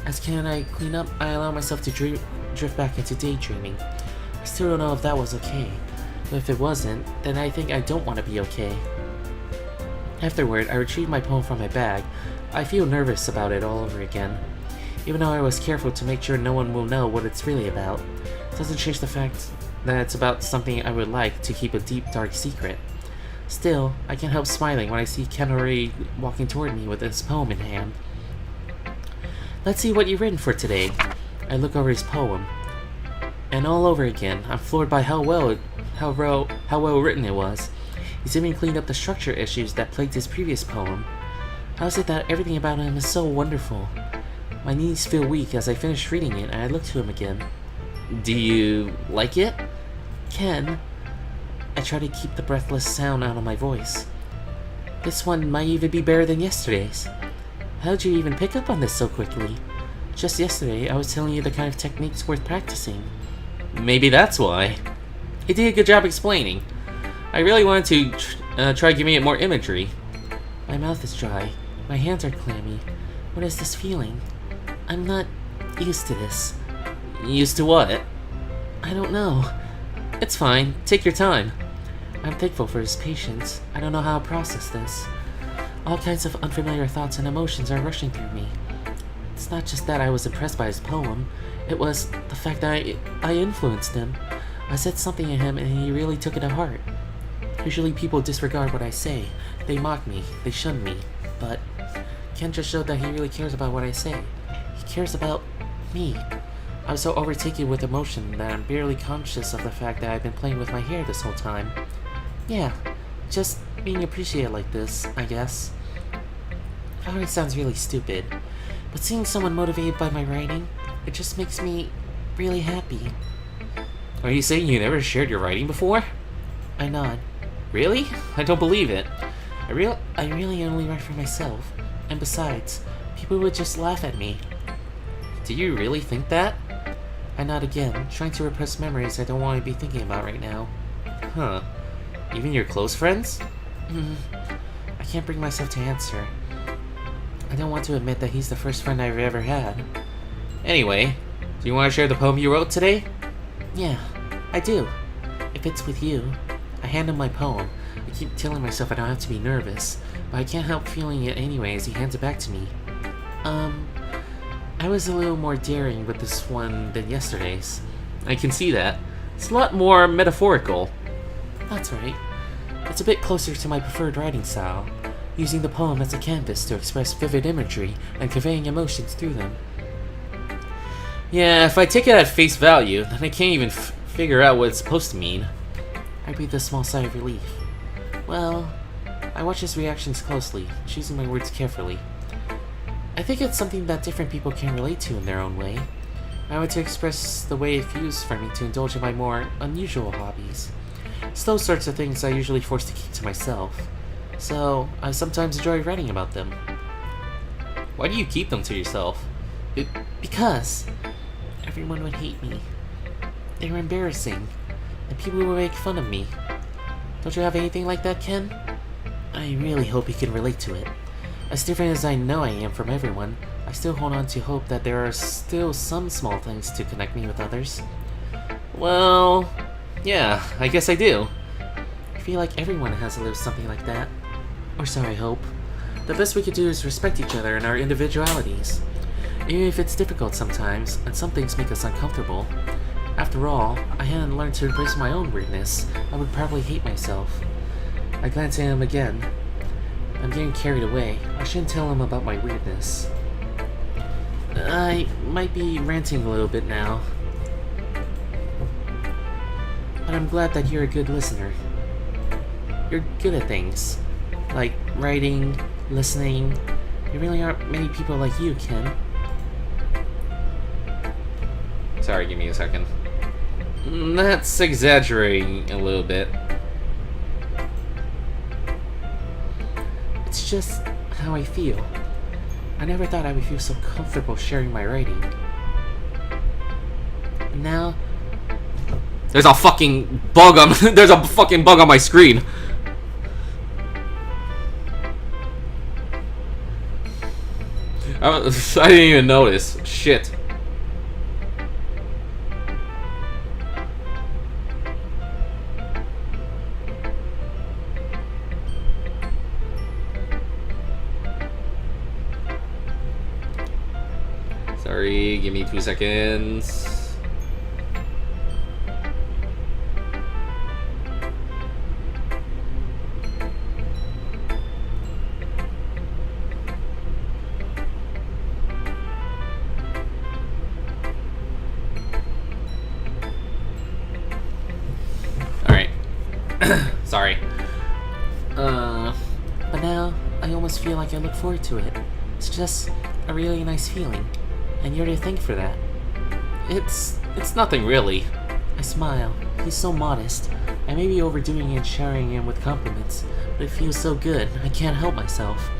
As Ken and I clean up, I allow myself to drift back into daydreaming. I still don't know if that was okay, but if it wasn't, then I think I don't want to be okay. Afterward, I retrieve my poem from my bag. I feel nervous about it all over again. Even though I was careful to make sure no one will know what it's really about, it doesn't change the fact that it's about something I would like to keep a deep, dark secret. Still, I can't help smiling when I see Ken already walking toward me with his poem in hand. Let's see what you've written for today. I look over his poem, and all over again, I'm floored by how well written it was. He's even cleaned up the structure issues that plagued his previous poem. How is it that everything about him is so wonderful? My knees feel weak as I finish reading it, and I look to him again. Do you like it? Ken? I try to keep the breathless sound out of my voice. This one might even be better than yesterday's. How'd you even pick up on this so quickly? Just yesterday, I was telling you the kind of techniques worth practicing. Maybe that's why. He did a good job explaining. I really wanted to try giving it more imagery. My mouth is dry. My hands are clammy. What is this feeling? I'm not used to this. Used to what? I don't know. It's fine. Take your time. I'm thankful for his patience. I don't know how to process this. All kinds of unfamiliar thoughts and emotions are rushing through me. It's not just that I was impressed by his poem. It was the fact that I influenced him. I said something to him and he really took it to heart. Usually people disregard what I say. They mock me. They shun me. But Ken just showed that he really cares about what I say. He cares about me. I was so overtaken with emotion that I'm barely conscious of the fact that I've been playing with my hair this whole time. Yeah, just being appreciated like this, I guess. I know it sounds really stupid, but seeing someone motivated by my writing, it just makes me really happy. Are you saying you never shared your writing before? I nod. Really? I don't believe it. I really only write for myself, and besides, people would just laugh at me. Do you really think that? I nod again, trying to repress memories I don't want to be thinking about right now. Huh. Even your close friends? I can't bring myself to answer. I don't want to admit that he's the first friend I've ever had. Anyway, do you want to share the poem you wrote today? Yeah, I do. If it's with you. I hand him my poem. I keep telling myself I don't have to be nervous, but I can't help feeling it anyway as he hands it back to me. I was a little more daring with this one than yesterday's. I can see that. It's a lot more metaphorical. That's right. It's a bit closer to my preferred writing style, using the poem as a canvas to express vivid imagery and conveying emotions through them. Yeah, if I take it at face value, then I can't even figure out what it's supposed to mean. I breathe a small sigh of relief. Well, I watch his reactions closely, choosing my words carefully. I think it's something that different people can relate to in their own way. I want to express the way it feels for me to indulge in my more unusual hobbies. It's those sorts of things I usually force to keep to myself, so I sometimes enjoy writing about them. Why do you keep them to yourself? Because everyone would hate me. They were embarrassing, and people would make fun of me. Don't you have anything like that, Ken? I really hope you can relate to it. As different as I know I am from everyone, I still hold on to hope that there are still some small things to connect me with others. Well, yeah, I guess I do. I feel like everyone has to live something like that. Or so I hope. The best we could do is respect each other and our individualities. Even if it's difficult sometimes, and some things make us uncomfortable. After all, I hadn't learned to embrace my own weirdness. I would probably hate myself. I glance at him again. I'm getting carried away. I shouldn't tell him about my weirdness. I might be ranting a little bit now. But I'm glad that you're a good listener. You're good at things. Like writing, listening, There really aren't many people like you, Ken. Sorry, give me a second. That's exaggerating a little bit. It's just how I feel. I never thought I would feel so comfortable sharing my writing. And now, There's a fucking bug on there's a fucking bug on my screen. I didn't even notice. Shit. Sorry, give me 2 seconds. Alright. Sorry. but now, I almost feel like I look forward to it. It's just a really nice feeling. And you're to thank for that. It's nothing really. I smile. He's so modest. I may be overdoing it and showering him with compliments, but it feels so good, I can't help myself.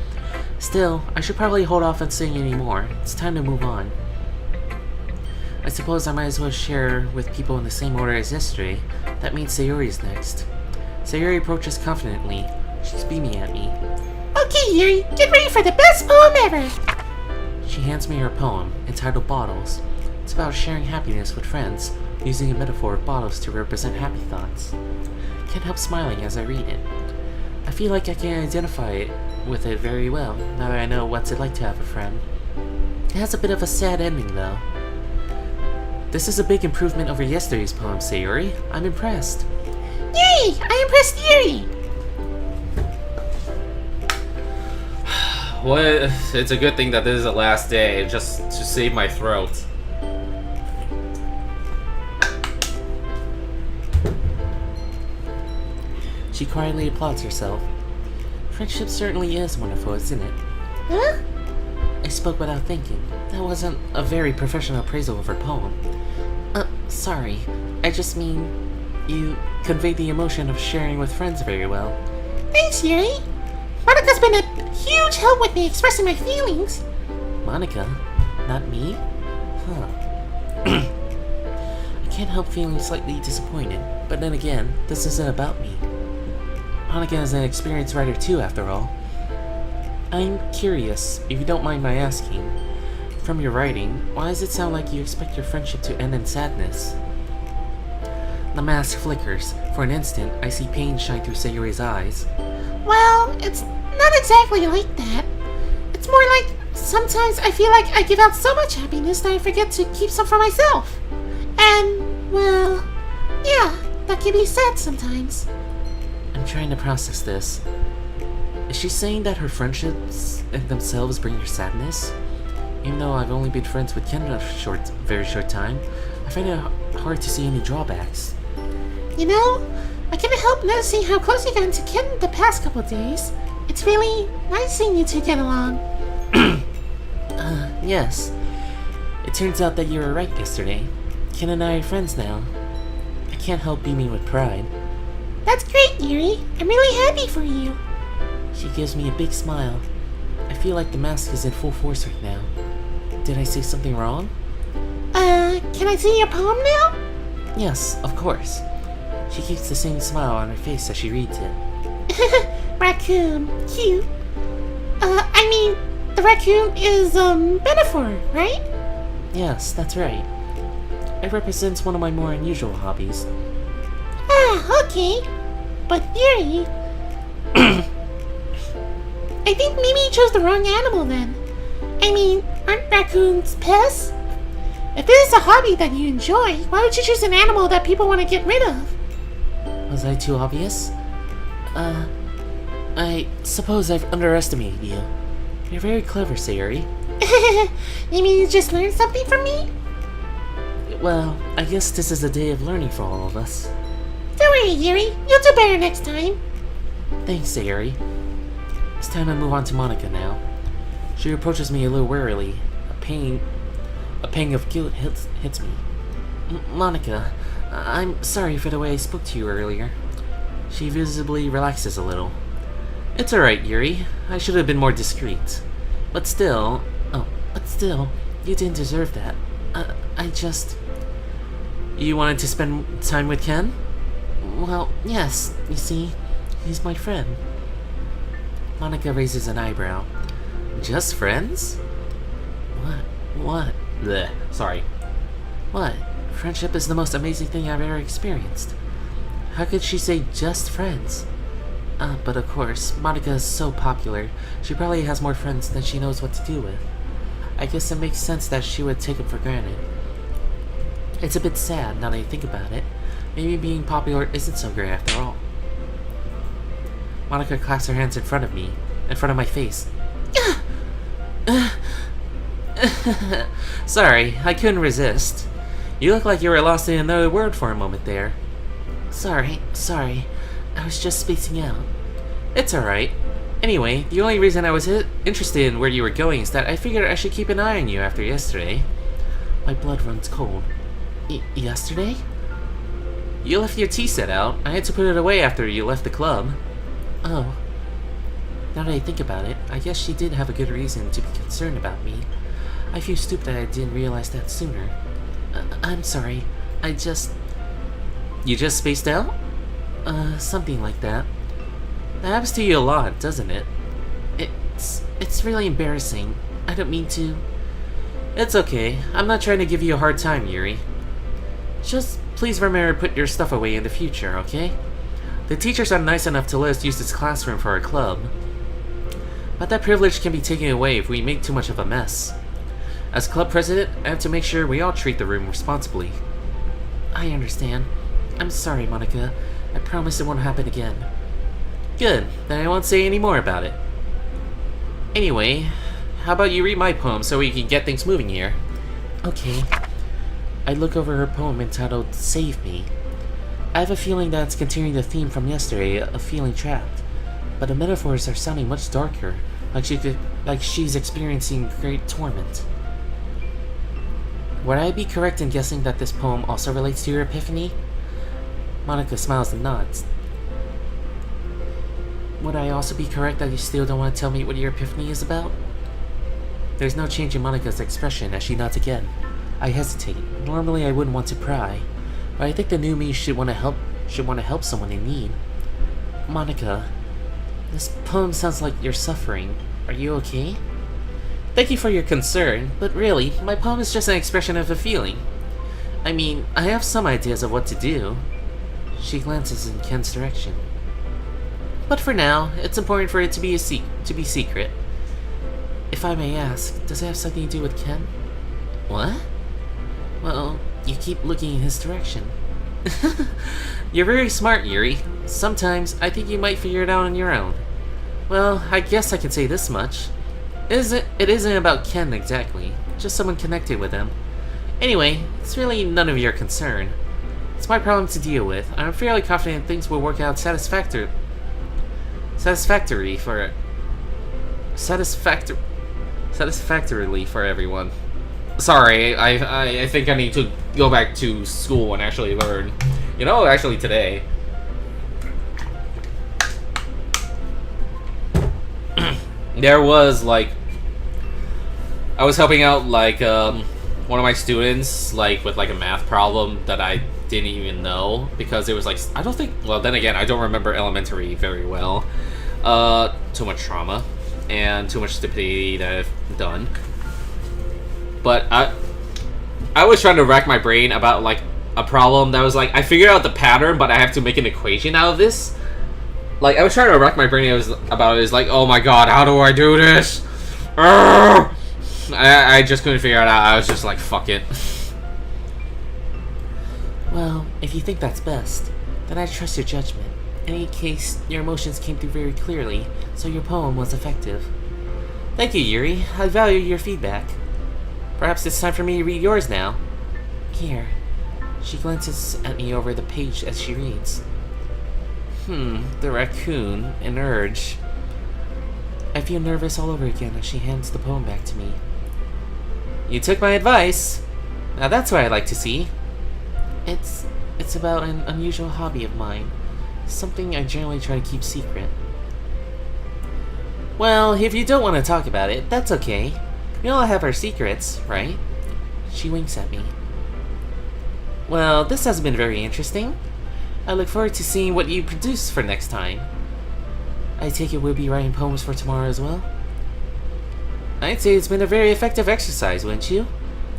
Still, I should probably hold off on saying any more. It's time to move on. I suppose I might as well share with people in the same order as yesterday. That means Sayori's next. Sayori approaches confidently. She's beaming at me. Okay, Yuri, get ready for the best poem ever! She hands me her poem, entitled Bottles. It's about sharing happiness with friends, using a metaphor of bottles to represent happy thoughts. Can't help smiling as I read it. I feel like I can identify with it very well, now that I know what's it like to have a friend. It has a bit of a sad ending, though. This is a big improvement over yesterday's poem, Sayori. I'm impressed. Yay! I impressed Yuri! What? It's a good thing that this is the last day, just to save my throat. She quietly applauds herself. Friendship certainly is wonderful, isn't it? Huh? I spoke without thinking. That wasn't a very professional appraisal of her poem. Sorry. I just mean, you conveyed the emotion of sharing with friends very well. Thanks, Yuri! Monika's been a huge help with me expressing my feelings. Monika? Not me? Huh. I can't help feeling slightly disappointed, but then again, this isn't about me. Monika is an experienced writer too, after all. I'm curious, if you don't mind my asking. From your writing, why does it sound like you expect your friendship to end in sadness? The mask flickers. For an instant, I see pain shine through Sayori's eyes. Well, it's not exactly like that. It's more like sometimes I feel like I give out so much happiness that I forget to keep some for myself. And, well, yeah, that can be sad sometimes. I'm trying to process this. Is she saying that her friendships in themselves bring her sadness? Even though I've only been friends with Ken a very short time, I find it hard to see any drawbacks. You know, I can't help noticing how close you got to Ken the past couple days. It's really nice seeing you two get along. Yes. It turns out that you were right yesterday. Ken and I are friends now. I can't help beaming with pride. That's great, Yuri. I'm really happy for you. She gives me a big smile. I feel like the mask is in full force right now. Did I say something wrong? Can I see your poem now? Yes, of course. She keeps the same smile on her face as she reads it. Raccoon. Cute. I mean, the raccoon is, metaphor, right? Yes, that's right. It represents one of my more unusual hobbies. Ah, okay. But Yuri... I think maybe you chose the wrong animal then. I mean, aren't raccoons pests? If it is a hobby that you enjoy, why would you choose an animal that people want to get rid of? Was I too obvious? I suppose I've underestimated you. You're very clever, Sayori. You mean you just learned something from me? Well, I guess this is a day of learning for all of us. Don't worry, Yuri. You'll do better next time. Thanks, Sayori. It's time to move on to Monika now. She approaches me a little warily. A pang of guilt hits me. Monica, I'm sorry for the way I spoke to you earlier. She visibly relaxes a little. It's alright, Yuri. I should have been more discreet. But still, you didn't deserve that. You wanted to spend time with Ken? Well, yes, you see, he's my friend. Monica raises an eyebrow. Just friends? What? Bleh. Sorry. What? Friendship is the most amazing thing I've ever experienced. How could she say just friends? But of course, Monica is so popular, she probably has more friends than she knows what to do with. I guess it makes sense that she would take them for granted. It's a bit sad now that I think about it. Maybe being popular isn't so great after all. Monica claps her hands in front of me, in front of my face. Sorry, I couldn't resist. You look like you were lost in another word for a moment there. Sorry. I was just spacing out. It's alright. Anyway, the only reason I was interested in where you were going is that I figured I should keep an eye on you after yesterday. My blood runs cold. Yesterday? You left your tea set out. I had to put it away after you left the club. Oh. Now that I think about it, I guess she did have a good reason to be concerned about me. I feel stupid that I didn't realize that sooner. I'm sorry. You just spaced out? Something like that. That happens to you a lot, doesn't it? It's really embarrassing. I don't mean to. It's okay. I'm not trying to give you a hard time, Yuri. Just please remember to put your stuff away in the future, okay? The teachers are nice enough to let us use this classroom for our club. But that privilege can be taken away if we make too much of a mess. As club president, I have to make sure we all treat the room responsibly. I understand. I'm sorry, Monica. I promise it won't happen again. Good, then I won't say any more about it. Anyway, how about you read my poem so we can get things moving here? Okay. I look over her poem entitled Save Me. I have a feeling that it's continuing the theme from yesterday of feeling trapped, but the metaphors are sounding much darker, like she's experiencing great torment. Would I be correct in guessing that this poem also relates to your epiphany? Monica smiles and nods. Would I also be correct that you still don't want to tell me what your epiphany is about? There's no change in Monica's expression as she nods again. I hesitate. Normally I wouldn't want to pry, but I think the new me should want to help someone in need. Monica, this poem sounds like you're suffering. Are you okay? Thank you for your concern, but really, my poem is just an expression of a feeling. I mean, I have some ideas of what to do. She glances in Ken's direction. But for now, it's important for it to be secret. If I may ask, does it have something to do with Ken? What? Well, you keep looking in his direction. You're very smart, Yuri. Sometimes I think you might figure it out on your own. Well, I guess I can say this much. It isn't about Ken exactly, just someone connected with him. Anyway, it's really none of your concern. It's my problem to deal with, and I'm fairly confident things will work out satisfactorily for everyone. Sorry, I think I need to go back to school and actually learn. You know, actually today. There was I was helping out one of my students with a math problem that I didn't even know, because it was I don't think, well, then again, I don't remember elementary very well. Too much trauma and too much stupidity that I've done. But I was trying to rack my brain about a problem that was I figured out the pattern, but I have to make an equation out of this. I was trying to rack my brain about it. It's oh my god, how do I do this? I just couldn't figure it out. I was just fuck it. Well, if you think that's best, then I trust your judgment. In any case, your emotions came through very clearly, so your poem was effective. Thank you, Yuri. I value your feedback. Perhaps it's time for me to read yours now. Here. She glances at me over the page as she reads. The raccoon, an urge. I feel nervous all over again as she hands the poem back to me. You took my advice. Now that's what I like to see. It's about an unusual hobby of mine. Something I generally try to keep secret. Well, if you don't want to talk about it, that's okay. We all have our secrets, right? She winks at me. Well, this has been very interesting. I look forward to seeing what you produce for next time. I take it we'll be writing poems for tomorrow as well? I'd say it's been a very effective exercise, wouldn't you?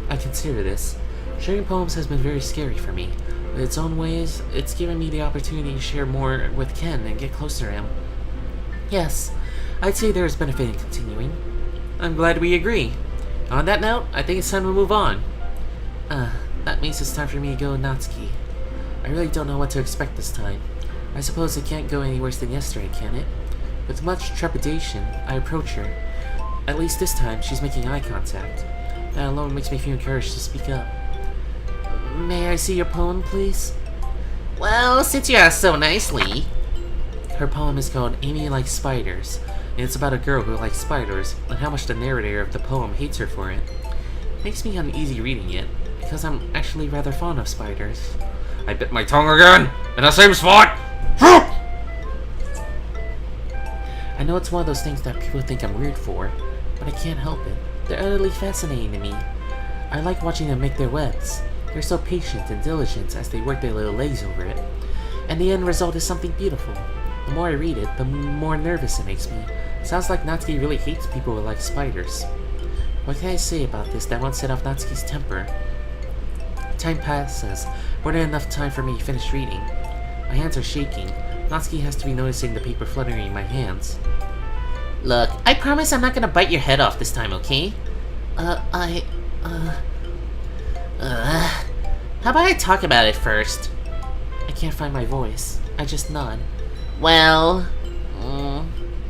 I consider this. Sharing poems has been very scary for me. In its own ways, it's given me the opportunity to share more with Ken and get closer to him. Yes, I'd say there is benefit in continuing. I'm glad we agree. On that note, I think it's time to move on. That means it's time for me to go Natsuki. I really don't know what to expect this time. I suppose it can't go any worse than yesterday, can it? With much trepidation, I approach her. At least this time, she's making eye contact. That alone makes me feel encouraged to speak up. May I see your poem, please? Well, since you asked so nicely. Her poem is called Amy Likes Spiders, and it's about a girl who likes spiders, and how much the narrator of the poem hates her for it. It makes me uneasy reading it, because I'm actually rather fond of spiders. I bit my tongue again! In the same spot! I know it's one of those things that people think I'm weird for, but I can't help it. They're utterly fascinating to me. I like watching them make their webs. They're so patient and diligent as they work their little legs over it. And the end result is something beautiful. The more I read it, the more nervous it makes me. Sounds like Natsuki really hates people who like spiders. What can I say about this that won't set off Natsuki's temper? Time passes, more than enough time for me to finish reading. My hands are shaking. Natsuki has to be noticing the paper fluttering in my hands. Look, I promise I'm not gonna bite your head off this time, okay? How about I talk about it first? I can't find my voice. I just nod. Well,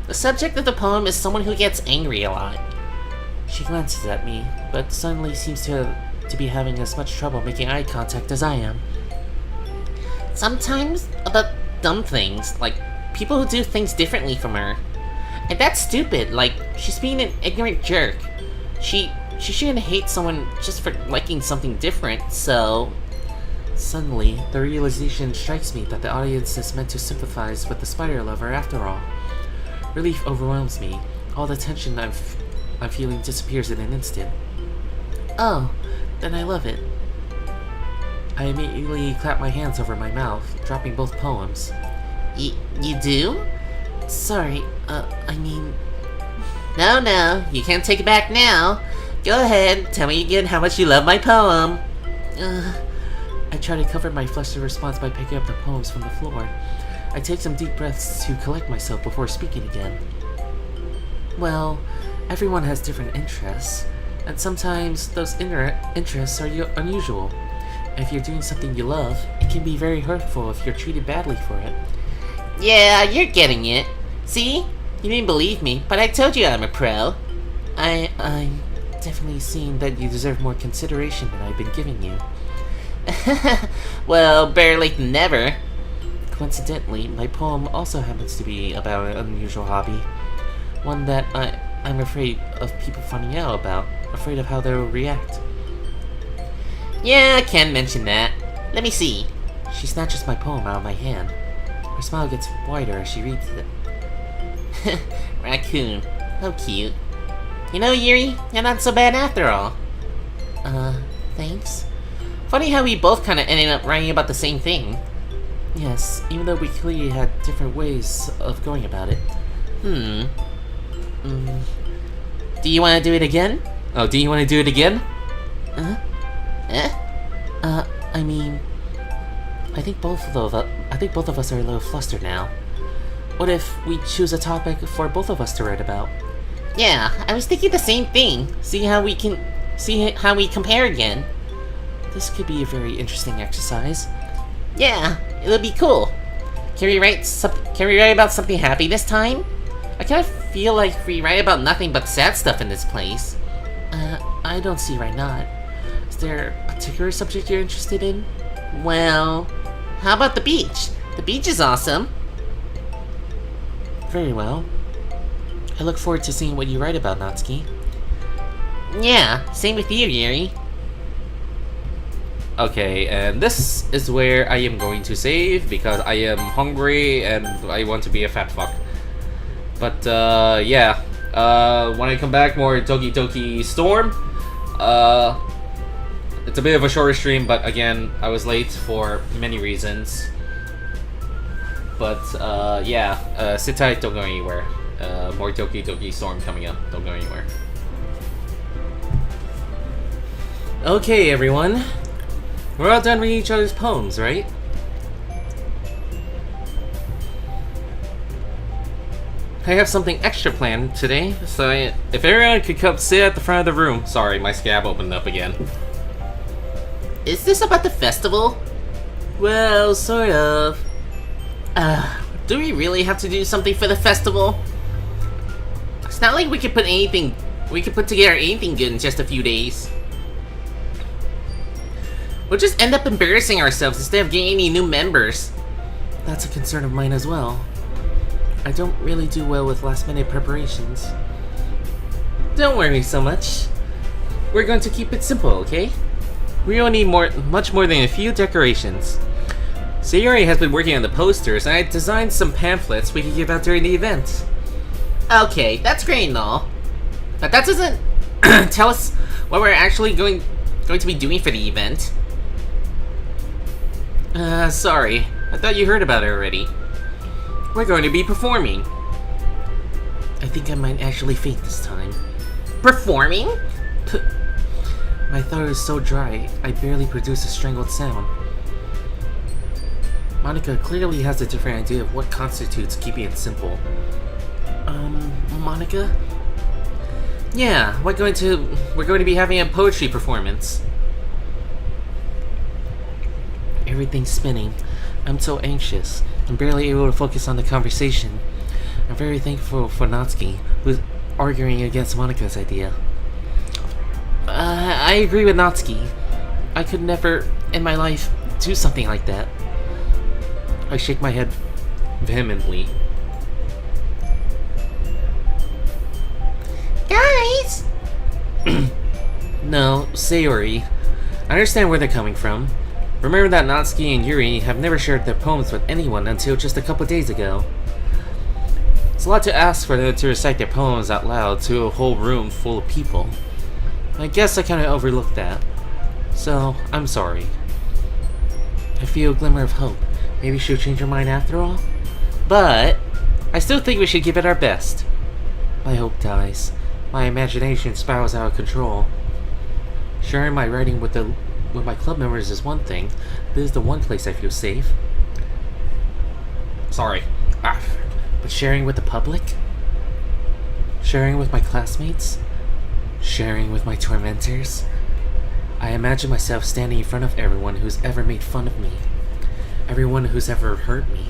the subject of the poem is someone who gets angry a lot. She glances at me, but suddenly seems to be having as much trouble making eye contact as I am. Sometimes about dumb things, like people who do things differently from her. And that's stupid, like, she's being an ignorant jerk. She shouldn't hate someone just for liking something different, so... Suddenly, the realization strikes me that the audience is meant to sympathize with the spider lover after all. Relief overwhelms me. All the tension I'm feeling disappears in an instant. Oh, then I love it. I immediately clap my hands over my mouth, dropping both poems. You do? Sorry, I mean... No, you can't take it back now. Go ahead, tell me again how much you love my poem. I try to cover my flustered response by picking up the poems from the floor. I take some deep breaths to collect myself before speaking again. Well, everyone has different interests, and sometimes those interests are unusual. If you're doing something you love, it can be very hurtful if you're treated badly for it. Yeah, you're getting it. See? You didn't believe me, but I told you I'm a pro. I'm definitely seeing that you deserve more consideration than I've been giving you. Well, better late than never. Coincidentally, my poem also happens to be about an unusual hobby. One that I'm afraid of people finding out about, afraid of how they'll react. Yeah, I can mention that. Let me see. She snatches my poem out of my hand. Her smile gets wider as she reads it. Raccoon. How cute. You know, Yuri, you're not so bad after all. Thanks? Funny how we both kind of ended up writing about the same thing. Yes, even though we clearly had different ways of going about it. Do you want to do it again? Oh, do you want to do it again? I mean... I think both of us are a little flustered now. What if we choose a topic for both of us to write about? Yeah, I was thinking the same thing. See how we compare again. This could be a very interesting exercise. Yeah, it'll be cool. Can we write about something happy this time? I kind of feel like we write about nothing but sad stuff in this place. I don't see why not. Is there a particular subject you're interested in? Well, how about the beach? The beach is awesome. Very well. I look forward to seeing what you write about, Natsuki. Yeah, same with you, Yuri. Okay, and this is where I am going to save because I am hungry and I want to be a fat fuck. But yeah, when I come back, more Doki Doki Storm. It's a bit of a shorter stream, but again, I was late for many reasons. But yeah, sit tight, don't go anywhere. More Doki Doki Storm coming up, don't go anywhere. Okay, everyone. We're all done reading each other's poems, right? I have something extra planned today, so if everyone could come sit at the front of the room. Sorry, my scab opened up again. Is this about the festival? Well, sort of. Do we really have to do something for the festival? It's not like we could put together anything good in just a few days. We'll just end up embarrassing ourselves instead of getting any new members. That's a concern of mine as well. I don't really do well with last-minute preparations. Don't worry so much. We're going to keep it simple, okay? We don't need much more than a few decorations. Sayori has been working on the posters, and I designed some pamphlets we can give out during the event. Okay, that's great and all. But that doesn't tell us what we're actually going to be doing for the event. Sorry. I thought you heard about it already. We're going to be performing. I think I might actually faint this time. Performing? My throat is so dry, I barely produce a strangled sound. Monica clearly has a different idea of what constitutes keeping it simple. Monica? Yeah, we're going to be having a poetry performance. Everything's spinning. I'm so anxious. I'm barely able to focus on the conversation. I'm very thankful for Natsuki, who's arguing against Monica's idea. I agree with Natsuki. I could never, in my life, do something like that. I shake my head vehemently. Guys! No, Sayori. I understand where they're coming from. Remember that Natsuki and Yuri have never shared their poems with anyone until just a couple days ago. It's a lot to ask for them to recite their poems out loud to a whole room full of people. I guess I kinda overlooked that. So, I'm sorry. I feel a glimmer of hope. Maybe she'll change her mind after all? But I still think we should give it our best. My hope dies. My imagination spirals out of control. Sharing my writing with my club members is one thing. This is the one place I feel safe. Sorry. But sharing with the public? Sharing with my classmates? Sharing with my tormentors? I imagine myself standing in front of everyone who's ever made fun of me. Everyone who's ever hurt me.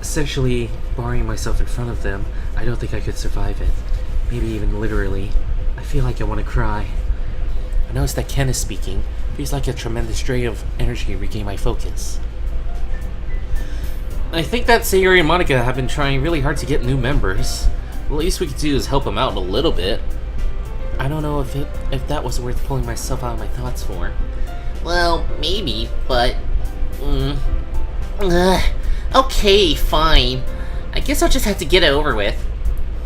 Essentially, barring myself in front of them, I don't think I could survive it. Maybe even literally. I feel like I want to cry. I notice that Ken is speaking. Feels like a tremendous drain of energy to regain my focus. I think that Sayori and Monica have been trying really hard to get new members. The least we could do is help them out a little bit. I don't know if that was worth pulling myself out of my thoughts for. Well, maybe, but... okay, fine. I guess I'll just have to get it over with.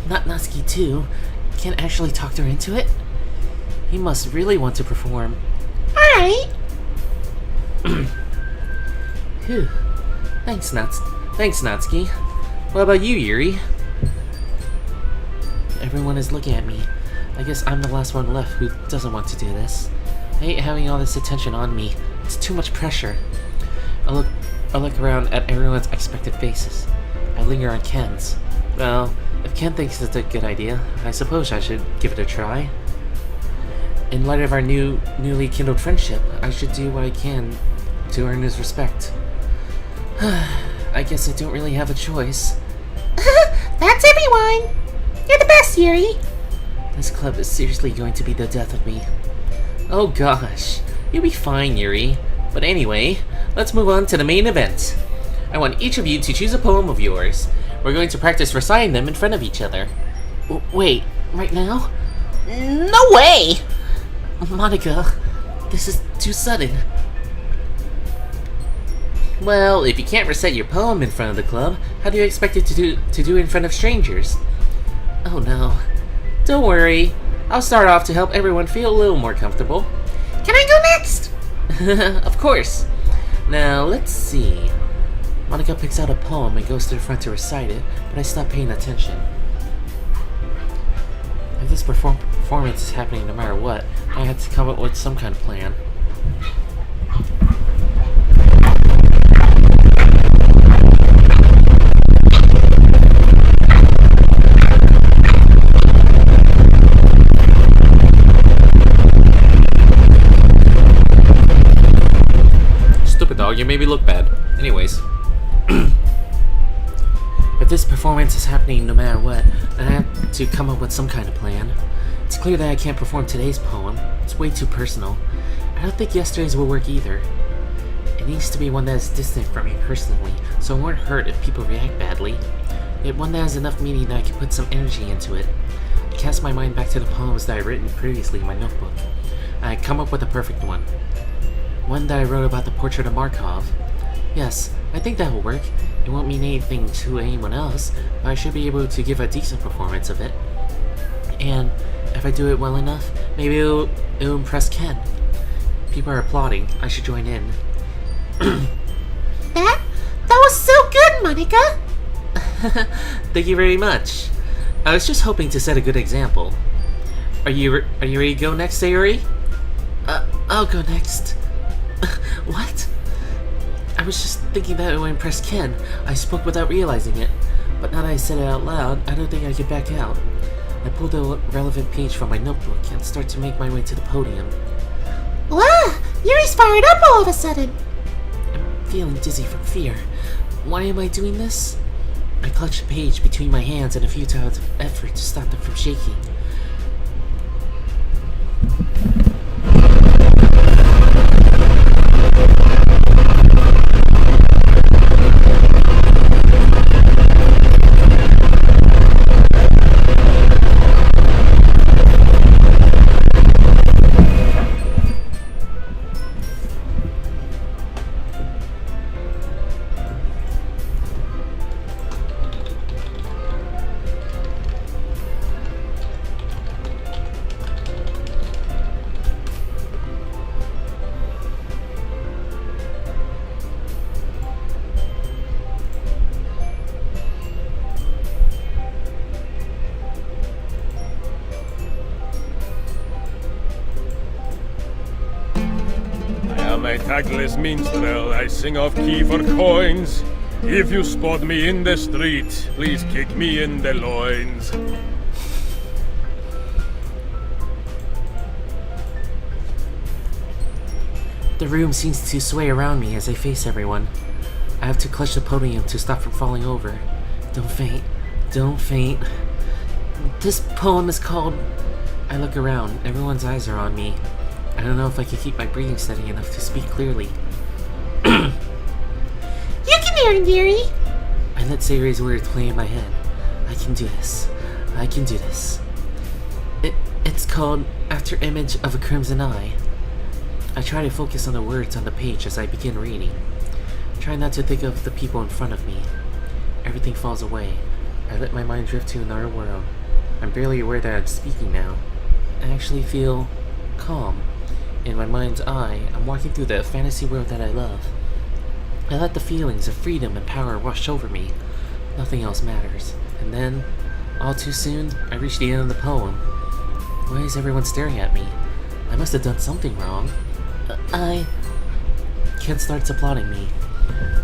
Not Natsuki too. Can't actually talk her into it? He must really want to perform. Alright. Phew. Thanks, Natsuki. What about you, Yuri? Everyone is looking at me. I guess I'm the last one left who doesn't want to do this. I hate having all this attention on me. It's too much pressure. I look around at everyone's expectant faces. I linger on Ken's. Well, if Ken thinks it's a good idea, I suppose I should give it a try. In light of our newly kindled friendship, I should do what I can to earn his respect. I guess I don't really have a choice. That's everyone! You're the best, Yuri! This club is seriously going to be the death of me. Oh gosh, you'll be fine, Yuri. But anyway, let's move on to the main event. I want each of you to choose a poem of yours. We're going to practice reciting them in front of each other. Wait, right now? No way! Monica, this is too sudden. Well, if you can't recite your poem in front of the club, how do you expect it to do in front of strangers? Oh no. Don't worry. I'll start off to help everyone feel a little more comfortable. Can I go next? Of course. Now, let's see. Monica picks out a poem and goes to the front to recite it, but I stop paying attention. If this performance is happening no matter what, I have to come up with some kind of plan. Stupid dog, you made me look bad. Anyways. If this performance is happening no matter what, then I have to come up with some kind of plan. It's clear that I can't perform today's poem. It's way too personal. I don't think yesterday's will work either. It needs to be one that is distant from me personally, so it won't hurt if people react badly. Yet one that has enough meaning that I can put some energy into it. I cast my mind back to the poems that I'd written previously in my notebook, and I come up with a perfect one. One that I wrote about the portrait of Markov. Yes, I think that will work. It won't mean anything to anyone else, but I should be able to give a decent performance of it. And if I do it well enough, maybe it'll impress Ken. People are applauding. I should join in. That was so good, Monica! Thank you very much. I was just hoping to set a good example. Are you ready to go next, Sayori? I'll go next. What? I was just thinking that it would impress Ken. I spoke without realizing it. But now that I said it out loud, I don't think I can back out. I pulled the relevant page from my notebook and start to make my way to the podium. Wow, Yuri's fired up all of a sudden. I'm feeling dizzy from fear. Why am I doing this? I clutch the page between my hands in a futile effort to stop them from shaking. I am a tactless minstrel, I sing off key for coins. If you spot me in the street, please kick me in the loins. The room seems to sway around me as I face everyone. I have to clutch the podium to stop from falling over. Don't faint. Don't faint. This poem is called... I look around. Everyone's eyes are on me. I don't know if I can keep my breathing steady enough to speak clearly. You can hear him, Yuri. I let Sayori's words play in my head. I can do this. I can do this. It's called After Image of a Crimson Eye. I try to focus on the words on the page as I begin reading. Try not to think of the people in front of me. Everything falls away. I let my mind drift to another world. I'm barely aware that I'm speaking now. I actually feel calm. In my mind's eye, I'm walking through the fantasy world that I love. I let the feelings of freedom and power wash over me. Nothing else matters. And then, all too soon, I reach the end of the poem. Why is everyone staring at me? I must have done something wrong. Ken starts applauding me.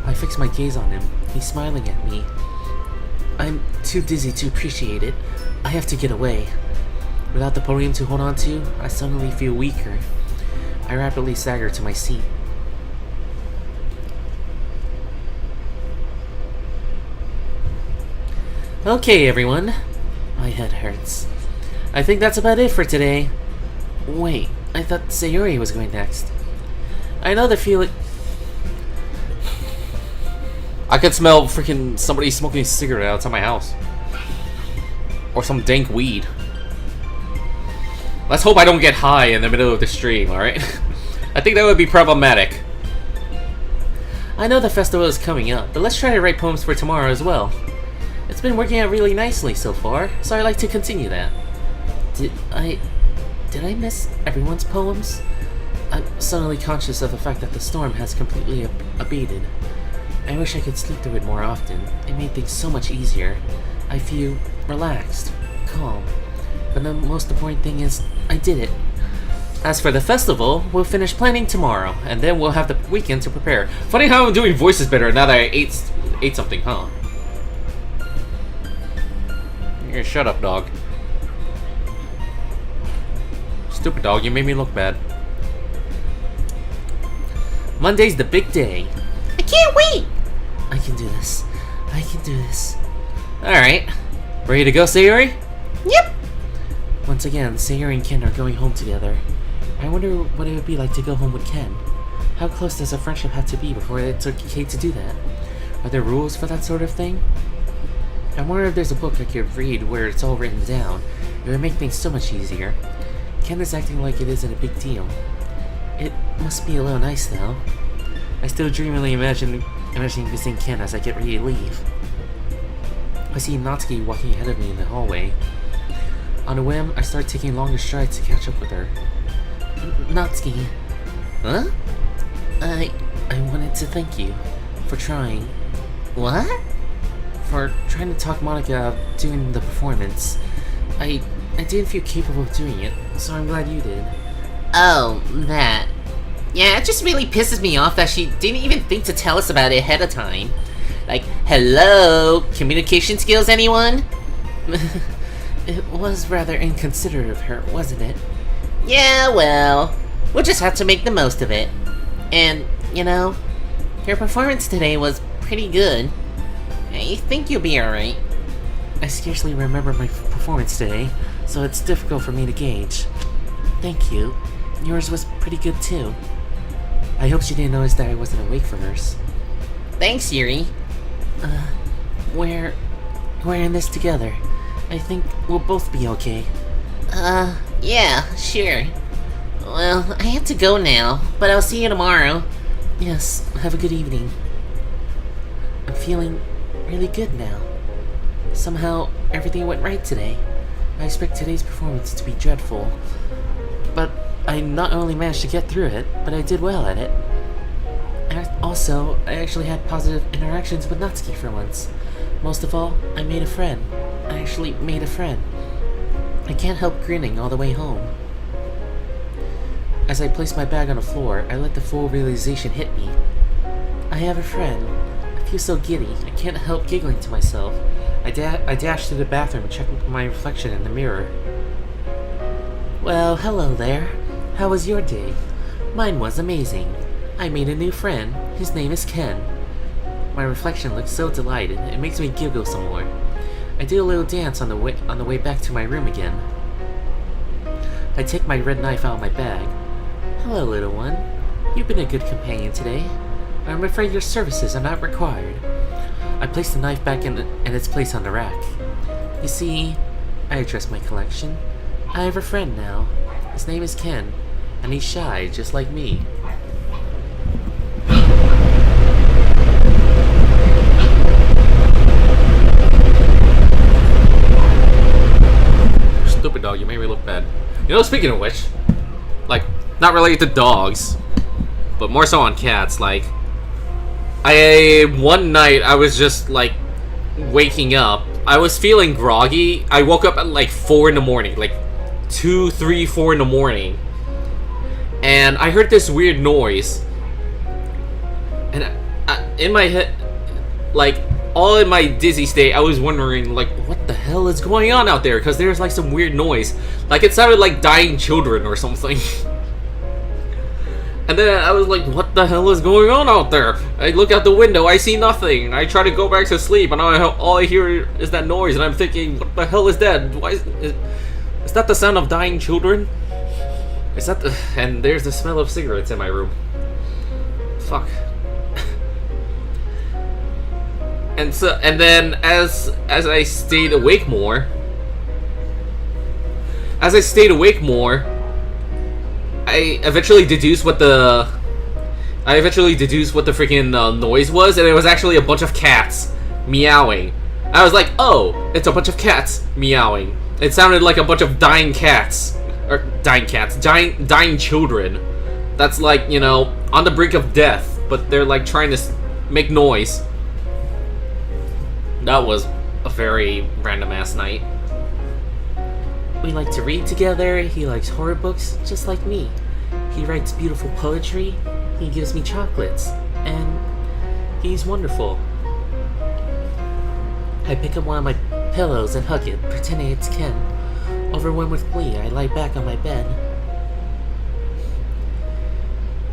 I fix my gaze on him. He's smiling at me. I'm too dizzy to appreciate it. I have to get away. Without the podium to hold on to, I suddenly feel weaker. I rapidly stagger to my seat. Okay, everyone. My head hurts. I think that's about it for today. Wait, I thought Sayori was going next. I know the feeling... I could smell freaking somebody smoking a cigarette outside my house. Or some dank weed. Let's hope I don't get high in the middle of the stream, alright? I think that would be problematic. I know the festival is coming up, but let's try to write poems for tomorrow as well. It's been working out really nicely so far, so I'd like to continue that. Did I miss everyone's poems? I'm suddenly conscious of the fact that the storm has completely abated. I wish I could sleep through it more often. It made things so much easier. I feel relaxed, calm. But the most important thing is, I did it. As for the festival, we'll finish planning tomorrow, and then we'll have the weekend to prepare. Funny how I'm doing voices better now that I ate something, huh? Yeah, shut up, dog. Stupid dog, you made me look bad. Monday's the big day. I can't wait! I can do this. I can do this. Alright. Ready to go, Sayori? Yep! Once again, Sayori and Ken are going home together. I wonder what it would be like to go home with Ken. How close does a friendship have to be before it's okay to do that? Are there rules for that sort of thing? I wonder if there's a book I could read where it's all written down. It would make things so much easier. Ken is acting like it isn't a big deal. It must be a little nice, though. I still dreamily imagining visiting Ken as I get ready to leave. I see Natsuki walking ahead of me in the hallway. On a whim, I start taking longer strides to catch up with her. Natsuki. Huh? I wanted to thank you for trying. What? For trying to talk Monica out of doing the performance. I didn't feel capable of doing it, so I'm glad you did. Oh, that. Yeah, it just really pisses me off that she didn't even think to tell us about it ahead of time. Like, hello? Communication skills, anyone? It was rather inconsiderate of her, wasn't it? Yeah, well, we'll just have to make the most of it. And, you know, your performance today was pretty good. I think you'll be alright. I scarcely remember my performance today, so it's difficult for me to gauge. Thank you. Yours was pretty good too. I hope she didn't notice that I wasn't awake for hers. Thanks, Yuri. We're in this together. I think we'll both be okay. Yeah, sure. Well, I have to go now, but I'll see you tomorrow. Yes, have a good evening. I'm feeling really good now. Somehow, everything went right today. I expect today's performance to be dreadful. But I not only managed to get through it, but I did well at it. And also, I actually had positive interactions with Natsuki for once. Most of all, I made a friend. I actually made a friend. I can't help grinning all the way home. As I placed my bag on the floor, I let the full realization hit me. I have a friend. I feel so giddy, I can't help giggling to myself. I dashed to the bathroom and checked my reflection in the mirror. Well, hello there. How was your day? Mine was amazing. I made a new friend. His name is Ken. My reflection looks so delighted, it makes me giggle some more. I do a little dance on the way back to my room again. I take my red knife out of my bag. Hello, little one. You've been a good companion today. I'm afraid your services are not required. I place the knife back in its place on the rack. You see, I address my collection. I have a friend now. His name is Ken, and he's shy, just like me. Stupid dog, you made me look bad. You know, speaking of which, like, not related to dogs, but more so on cats, like, one night, I was just, like, waking up. I was feeling groggy. I woke up at, like, 4 in the morning, like, 2, 3, 4 in the morning. And I heard this weird noise. And in my head, like, all in my dizzy state, I was wondering, like, what the hell is going on out there? Because there's, like, some weird noise. Like, it sounded like dying children or something. And then I was like, what the hell is going on out there? I look out the window, I see nothing. I try to go back to sleep, and all I hear is that noise, and I'm thinking, what the hell is that? Why is that the sound of dying children? Is that the... And there's the smell of cigarettes in my room. Fuck. And then as I stayed awake more, I eventually deduced what the freaking noise was, and it was actually a bunch of cats meowing. I was like, oh, it's a bunch of cats meowing. It sounded like a bunch of dying children. That's like, you know, on the brink of death, but they're like trying to make noise. That was a very random ass night. We like to read together, he likes horror books, just like me. He writes beautiful poetry, he gives me chocolates, and he's wonderful. I pick up one of my pillows and hug it, pretending it's Ken. Overwhelmed with glee, I lie back on my bed.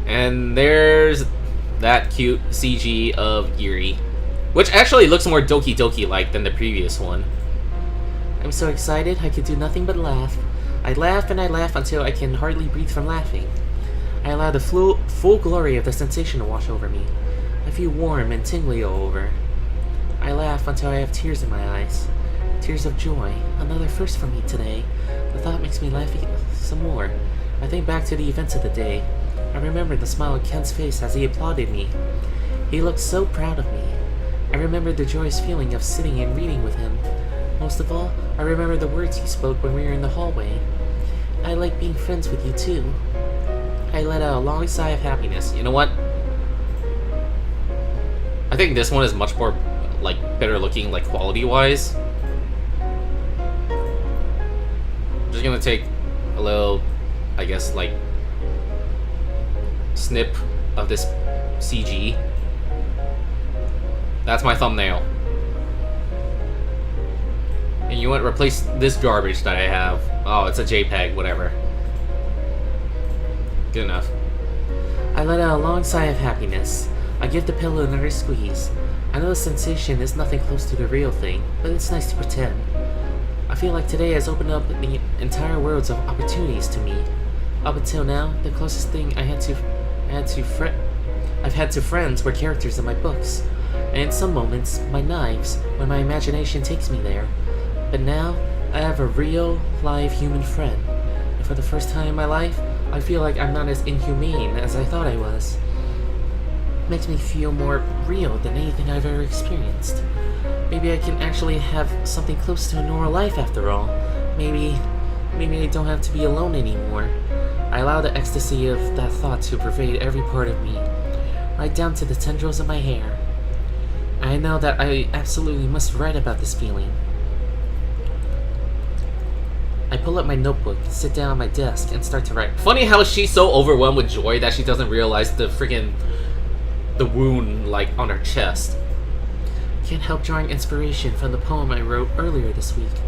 And there's that cute CG of Yuri, which actually looks more Doki Doki-like than the previous one. I'm so excited, I could do nothing but laugh. I laugh and I laugh until I can hardly breathe from laughing. I allow the full glory of the sensation to wash over me. I feel warm and tingly all over. I laugh until I have tears in my eyes. Tears of joy, another first for me today. The thought makes me laugh some more. I think back to the events of the day. I remember the smile on Ken's face as he applauded me. He looked so proud of me. I remember the joyous feeling of sitting and reading with him. Most of all, I remember the words he spoke when we were in the hallway. I like being friends with you too. I let out a long sigh of happiness. You know what? I think this one is much more, like, better looking, like, quality-wise. I'm just gonna take a little, I guess, like, snip of this CG. That's my thumbnail. And you want to replace this garbage that I have. Oh, it's a JPEG, whatever. Good enough. I let out a long sigh of happiness. I give the pillow another squeeze. I know the sensation is nothing close to the real thing, but it's nice to pretend. I feel like today has opened up the entire worlds of opportunities to me. Up until now, the closest thing I've had to friends were characters in my books, and in some moments, my knives, when my imagination takes me there. But now, I have a real, live human friend, and for the first time in my life, I feel like I'm not as inhumane as I thought I was. It makes me feel more real than anything I've ever experienced. Maybe I can actually have something close to a normal life after all. Maybe I don't have to be alone anymore. I allow the ecstasy of that thought to pervade every part of me, right down to the tendrils of my hair. I know that I absolutely must write about this feeling. I pull up my notebook, sit down on my desk, and start to write. Funny how she's so overwhelmed with joy that she doesn't realize the wound, like, on her chest. Can't help drawing inspiration from the poem I wrote earlier this week.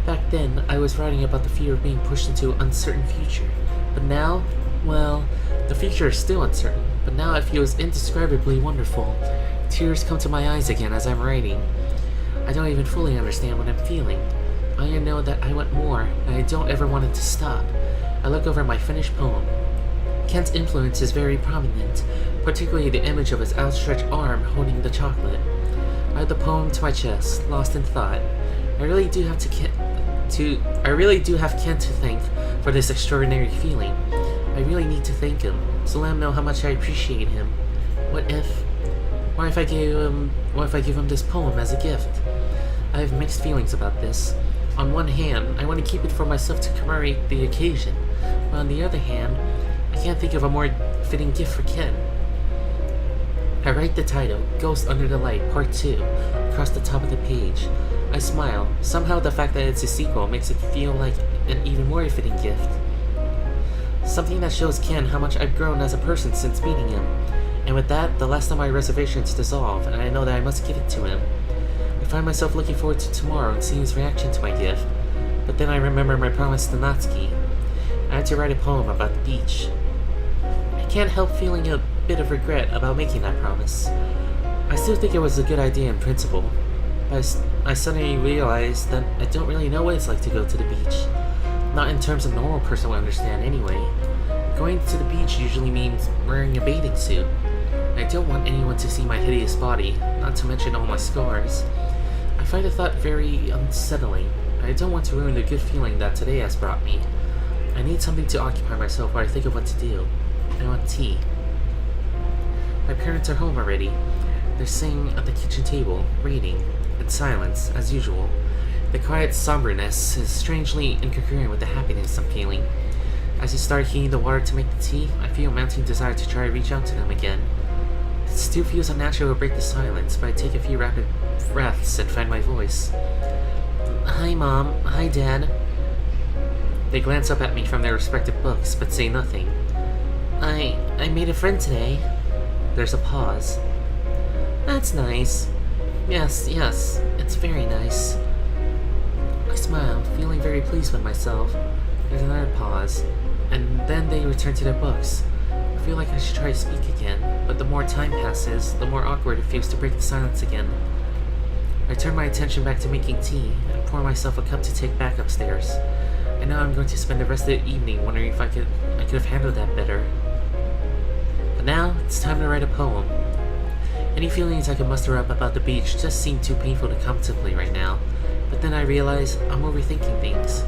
Back then, I was writing about the fear of being pushed into an uncertain future. But now, well, the future is still uncertain, but now it feels indescribably wonderful. Tears come to my eyes again as I'm writing. I don't even fully understand what I'm feeling. I only know that I want more, and I don't ever want it to stop. I look over my finished poem. Ken's influence is very prominent, particularly the image of his outstretched arm holding the chocolate. I add the poem to my chest, lost in thought. I really do have Ken to thank for this extraordinary feeling. I really need to thank him, so let him know how much I appreciate him. What if I give him this poem as a gift? I have mixed feelings about this. On one hand, I want to keep it for myself to commemorate the occasion, but on the other hand, I can't think of a more fitting gift for Ken. I write the title, Ghost Under the Light, Part 2, across the top of the page. I smile. Somehow the fact that it's a sequel makes it feel like an even more fitting gift. Something that shows Ken how much I've grown as a person since meeting him. And with that, the last of my reservations dissolve, and I know that I must give it to him. I find myself looking forward to tomorrow and seeing his reaction to my gift. But then I remember my promise to Natsuki. I had to write a poem about the beach. I can't help feeling a bit of regret about making that promise. I still think it was a good idea in principle. I suddenly realized that I don't really know what it's like to go to the beach. Not in terms a normal person would understand anyway. Going to the beach usually means wearing a bathing suit. I don't want anyone to see my hideous body, not to mention all my scars. I find the thought very unsettling. I don't want to ruin the good feeling that today has brought me. I need something to occupy myself while I think of what to do. I want tea. My parents are home already. They're sitting at the kitchen table, reading, in silence, as usual. The quiet somberness is strangely incongruent with the happiness I'm feeling. As I start heating the water to make the tea, I feel a mounting desire to try to reach out to them again. It still feels unnatural to break the silence, but I take a few rapid breaths and find my voice. Hi, Mom. Hi, Dad. They glance up at me from their respective books, but say nothing. I made a friend today. There's a pause. That's nice. Yes, it's very nice. I smile, feeling very pleased with myself. There's another pause, and then they return to their books. I feel like I should try to speak again, but the more time passes, the more awkward it feels to break the silence again. I turn my attention back to making tea, and pour myself a cup to take back upstairs. And now I'm going to spend the rest of the evening wondering if I could have handled that better. But now, it's time to write a poem. Any feelings I could muster up about the beach just seem too painful to contemplate right now, but then I realize I'm overthinking things.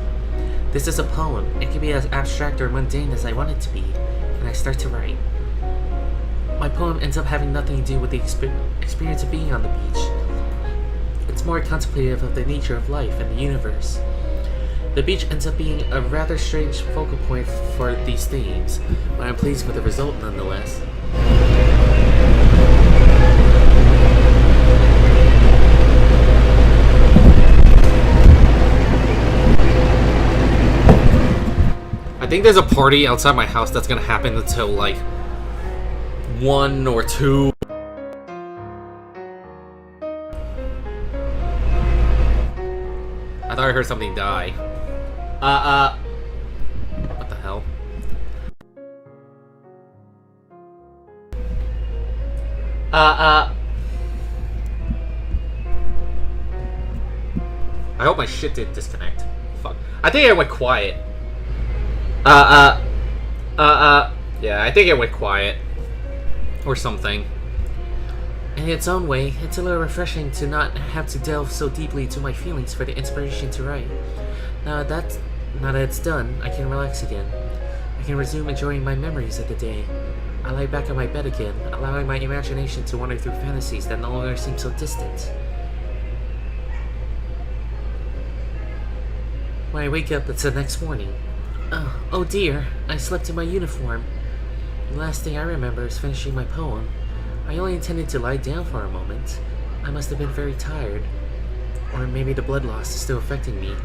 This is a poem. It can be as abstract or mundane as I want it to be, and I start to write. My poem ends up having nothing to do with the experience of being on the beach. It's more contemplative of the nature of life and the universe. The beach ends up being a rather strange focal point for these themes, but I'm pleased with the result nonetheless. I think there's a party outside my house that's gonna happen until like 1 or 2. I thought I heard something die. What the hell? I hope my shit didn't disconnect. Fuck. I think it went quiet. Yeah, I think it went quiet. Or something. In its own way, it's a little refreshing to not have to delve so deeply into my feelings for the inspiration to write. Now that it's done, I can relax again. I can resume enjoying my memories of the day. I lie back on my bed again, allowing my imagination to wander through fantasies that no longer seem so distant. When I wake up, it's the next morning. Oh dear, I slept in my uniform. The last thing I remember is finishing my poem. I only intended to lie down for a moment. I must have been very tired. Or maybe the blood loss is still affecting me.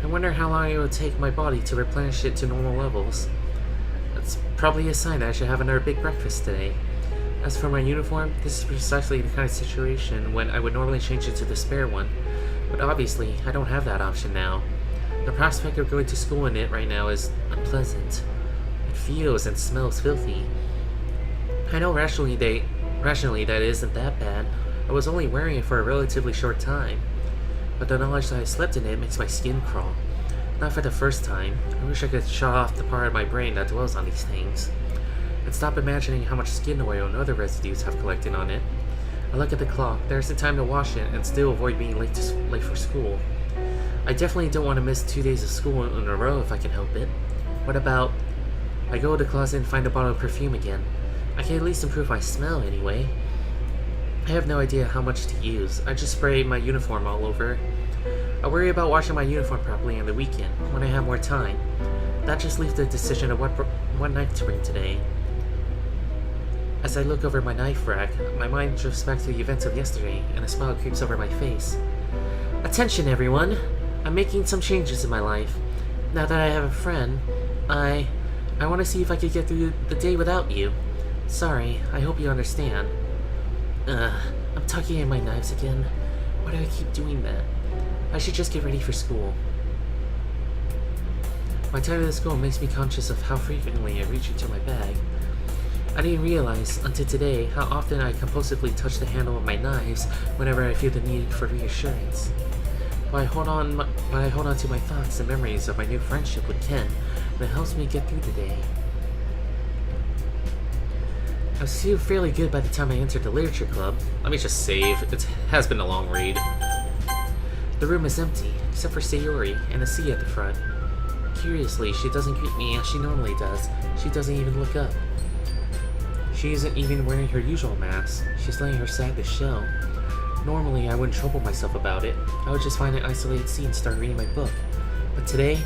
I wonder how long it will take my body to replenish it to normal levels. That's probably a sign that I should have another big breakfast today. As for my uniform, this is precisely the kind of situation when I would normally change it to the spare one. But obviously, I don't have that option now. The prospect of going to school in it right now is unpleasant. It feels and smells filthy. I know rationally that it isn't that bad. I was only wearing it for a relatively short time. But the knowledge that I slept in it makes my skin crawl. Not for the first time. I wish I could shut off the part of my brain that dwells on these things. And stop imagining how much skin oil and other residues have collected on it. I look at the clock. There isn't time to wash it and still avoid being late for school. I definitely don't want to miss 2 days of school in a row if I can help it. What about... I go to the closet and find a bottle of perfume again. I can at least improve my smell anyway. I have no idea how much to use. I just spray my uniform all over. I worry about washing my uniform properly on the weekend, when I have more time. That just leaves the decision of what knife to bring today. As I look over my knife rack, my mind drifts back to the events of yesterday, and a smile creeps over my face. Attention, everyone! I'm making some changes in my life. Now that I have a friend, I want to see if I could get through the day without you. Sorry, I hope you understand. I'm tucking in my knives again. Why do I keep doing that? I should just get ready for school. My time at school makes me conscious of how frequently I reach into my bag. I didn't realize, until today, how often I compulsively touch the handle of my knives whenever I feel the need for reassurance. But I hold on to my thoughts and memories of my new friendship with Ken, and it helps me get through the day. I was still fairly good by the time I entered the literature club. Let me just save. It has been a long read. The room is empty, except for Sayori and a sea at the front. Curiously, she doesn't greet me as she normally does. She doesn't even look up. She isn't even wearing her usual mask. She's letting her sadness show. Normally, I wouldn't trouble myself about it. I would just find an isolated seat and start reading my book. But today,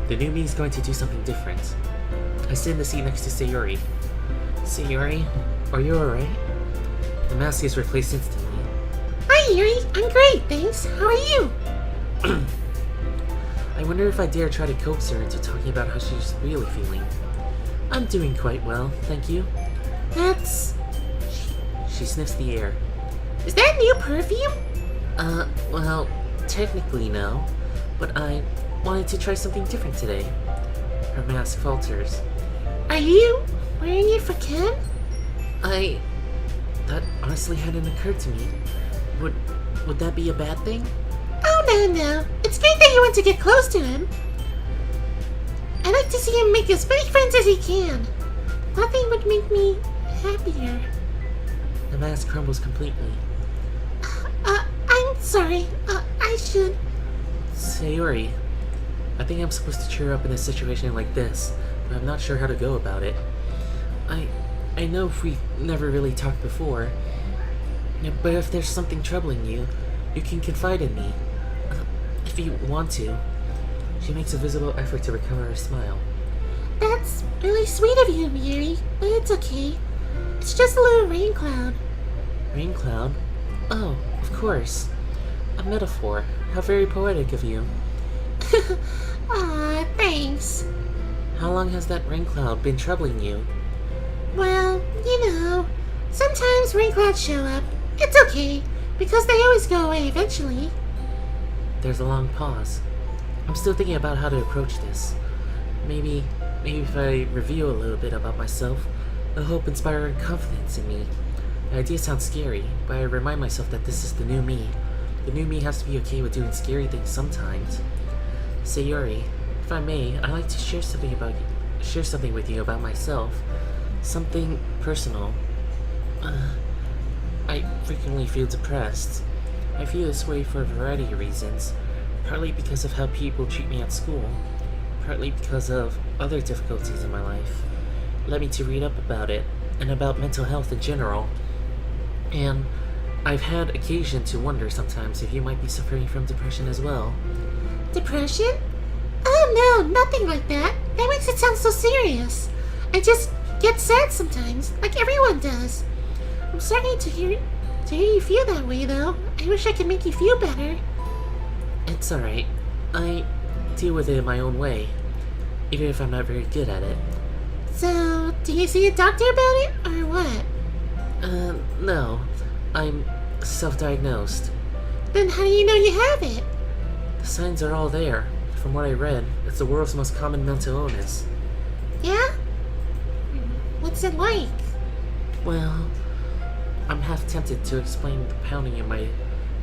the new me is going to do something different. I sit in the seat next to Sayori. Sayori, are you alright? The mask is replaced instantly. Hi, Yuri. I'm great, thanks. How are you? I wonder if I dare try to coax her into talking about how she's really feeling. I'm doing quite well, thank you. That's... She sniffs the air. Is that new perfume? Well, technically no, but I wanted to try something different today. Her mask falters. Are you wearing it for Ken? That honestly hadn't occurred to me. Would that be a bad thing? Oh, no. It's great that you want to get close to him. I like to see him make as many friends as he can. Nothing would make me happier. The mask crumbles completely. I'm sorry. I should... Sayori, I think I'm supposed to cheer up in a situation like this, but I'm not sure how to go about it. I know we've never really talked before, but if there's something troubling you, you can confide in me. If you want to. She makes a visible effort to recover her smile. That's really sweet of you, Yuri, but it's okay. It's just a little rain cloud. Rain cloud? Oh, of course. A metaphor. How very poetic of you. Aw, thanks. How long has that rain cloud been troubling you? Well, sometimes rain clouds show up. It's okay, because they always go away eventually. There's a long pause. I'm still thinking about how to approach this. Maybe if I reveal a little bit about myself, it'll help inspire confidence in me. The idea sounds scary, but I remind myself that this is the new me. The new me has to be okay with doing scary things sometimes. Sayori, if I may, I'd like to share something with you about myself. Something personal. I frequently feel depressed. I feel this way for a variety of reasons. Partly because of how people treat me at school. Partly because of other difficulties in my life. It led me to read up about it, and about mental health in general. And I've had occasion to wonder sometimes if you might be suffering from depression as well. Depression? Oh no, nothing like that. That makes it sound so serious. I just get sad sometimes, like everyone does. I'm sorry to hear you feel that way, though. I wish I could make you feel better. It's alright. I deal with it in my own way, even if I'm not very good at it. So, do you see a doctor about it, or what? No. I'm self-diagnosed. Then how do you know you have it? The signs are all there. From what I read, it's the world's most common mental illness. Yeah? What's it like? Well, I'm half tempted to explain the pounding in my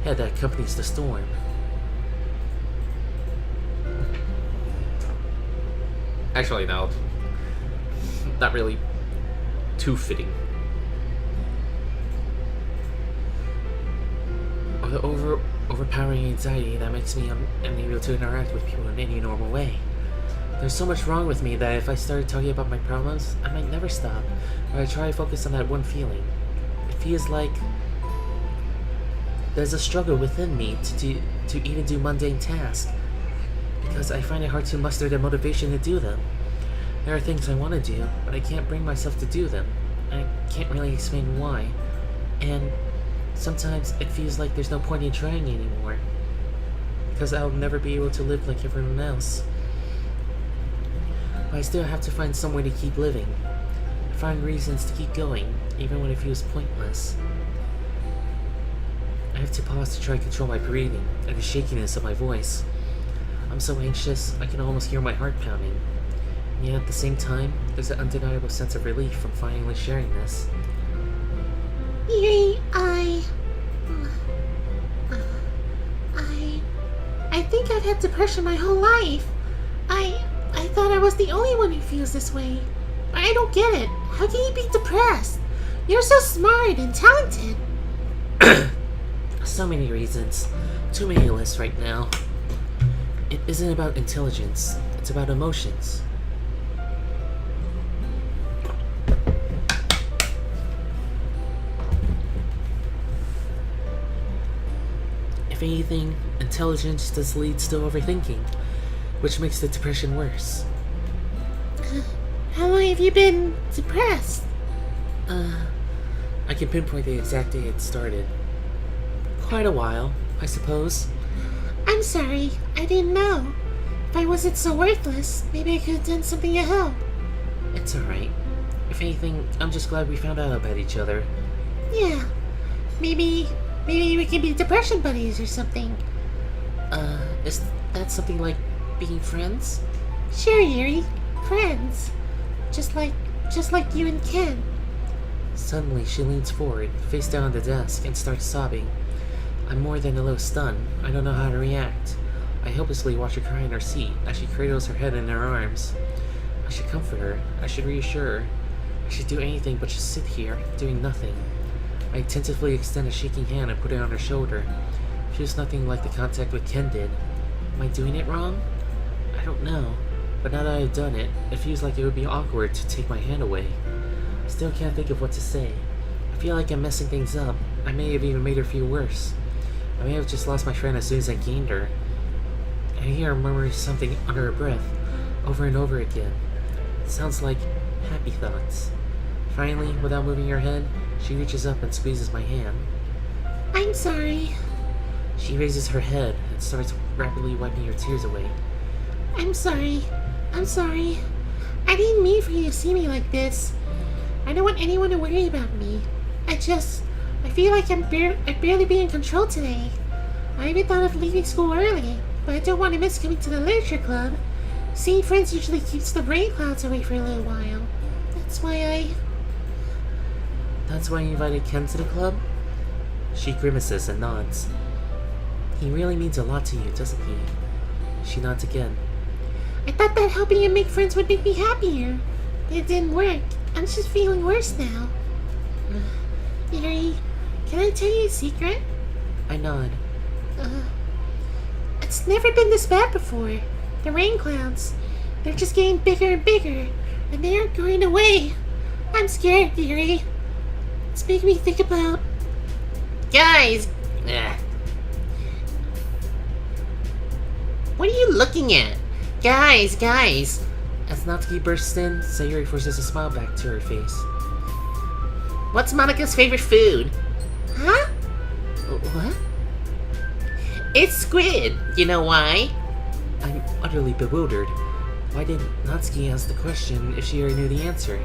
head that accompanies the storm. Actually, no. Not really too fitting. The overpowering anxiety that makes me unable to interact with people in any normal way. There's so much wrong with me that if I started talking about my problems, I might never stop, or I try to focus on that one feeling. It feels like there's a struggle within me to even do mundane tasks, because I find it hard to muster the motivation to do them. There are things I want to do, but I can't bring myself to do them. I can't really explain why, and sometimes it feels like there's no point in trying anymore, because I'll never be able to live like everyone else. But I still have to find some way to keep living. Find reasons to keep going, even when it feels pointless. I have to pause to try to control my breathing and the shakiness of my voice. I'm so anxious, I can almost hear my heart pounding. And yet at the same time, there's an undeniable sense of relief from finally sharing this. Yuri, I think I've had depression my whole life. I thought I was the only one who feels this way. I don't get it. How can you be depressed? You're so smart and talented. So many reasons. Too many lists right now. It isn't about intelligence, it's about emotions. If anything, intelligence just leads to overthinking, which makes the depression worse. How long have you been depressed? I can pinpoint the exact day it started. Quite a while, I suppose. I'm sorry, I didn't know. If I wasn't so worthless, maybe I could have done something to help. It's alright. If anything, I'm just glad we found out about each other. Yeah, maybe we can be depression buddies or something. Is that something like being friends? Sure, Yuri, friends. Just like you and Ken. Suddenly, she leans forward, face down on the desk, and starts sobbing. I'm more than a little stunned. I don't know how to react. I helplessly watch her cry in her seat as she cradles her head in her arms. I should comfort her. I should reassure her. I should do anything but just sit here, doing nothing. I attentively extend a shaking hand and put it on her shoulder. It feels nothing like the contact with Ken did. Am I doing it wrong? I don't know. But now that I've done it, it feels like it would be awkward to take my hand away. I still can't think of what to say. I feel like I'm messing things up. I may have even made her feel worse. I may have just lost my friend as soon as I gained her. I hear her murmur something under her breath, over and over again. It sounds like happy thoughts. Finally, without moving her head, she reaches up and squeezes my hand. I'm sorry. She raises her head and starts rapidly wiping her tears away. I'm sorry. I didn't mean for you to see me like this. I don't want anyone to worry about me. I feel like I'm barely being in control today. I even thought of leaving school early, but I don't want to miss coming to the literature club. Seeing friends usually keeps the rain clouds away for a little while. That's why you invited Ken to the club? She grimaces and nods. He really means a lot to you, doesn't he? She nods again. I thought that helping him make friends would make me happier. But it didn't work. I'm just feeling worse now. Yuri, can I tell you a secret? I nod. It's never been this bad before. The rain clouds. They're just getting bigger and bigger. And they aren't going away. I'm scared, Yuri. It's making me think about... Guys! What are you looking at? Guys! As Natsuki bursts in, Sayuri forces a smile back to her face. What's Monika's favorite food? Huh? What? It's squid. You know why? I'm utterly bewildered. Why did Natsuki ask the question if she already knew the answer?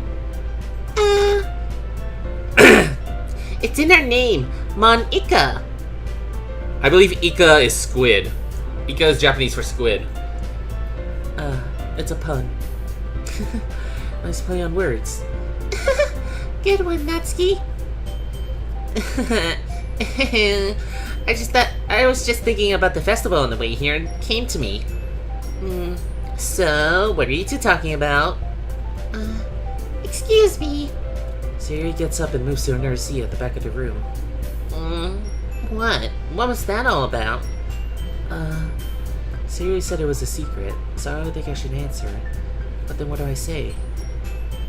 It's in her name. Monika. I believe Ika is squid. Ika is Japanese for squid. It's a pun. Nice play on words. Good one, Natsuki. I was just thinking about the festival on the way here and it came to me. So, what are you two talking about? Excuse me. Sayuri gets up and moves to another seat at the back of the room. What? What was that all about? Sayuri said it was a secret, so I don't think I should answer. But then what do I say?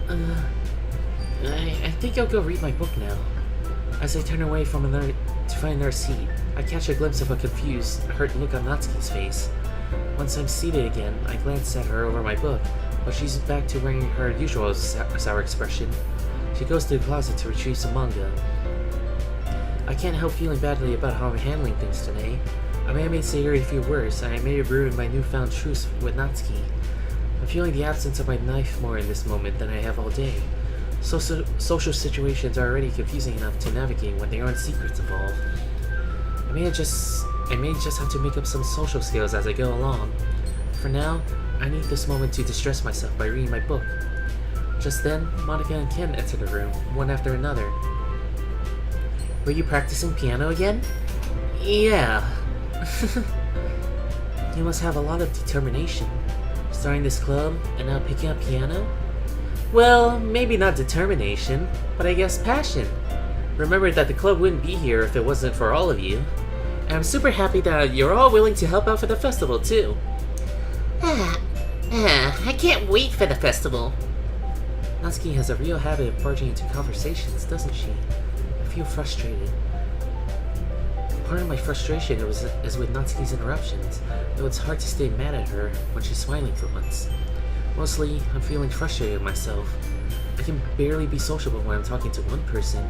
I think I'll go read my book now. As I turn away from to find another seat, I catch a glimpse of a confused, hurt look on Natsuki's face. Once I'm seated again, I glance at her over my book, but she's back to wearing her usual sour expression. She goes to the closet to retrieve some manga. I can't help feeling badly about how I'm handling things today. I may have made Sayuri feel worse, and I may have ruined my newfound truce with Natsuki. I'm feeling the absence of my knife more in this moment than I have all day. Social situations are already confusing enough to navigate when there aren't secrets involved. I may just have to make up some social skills as I go along. For now, I need this moment to distress myself by reading my book. Just then, Monika and Ken enter the room, one after another. Were you practicing piano again? Yeah. You must have a lot of determination. Starting this club and now picking up piano? Well, maybe not determination, but I guess passion. Remember that the club wouldn't be here if it wasn't for all of you. And I'm super happy that you're all willing to help out for the festival, too. I can't wait for the festival. Natsuki has a real habit of barging into conversations, doesn't she? I feel frustrated. Part of my frustration is with Natsuki's interruptions, though it's hard to stay mad at her when she's smiling for once. Mostly, I'm feeling frustrated with myself. I can barely be sociable when I'm talking to one person.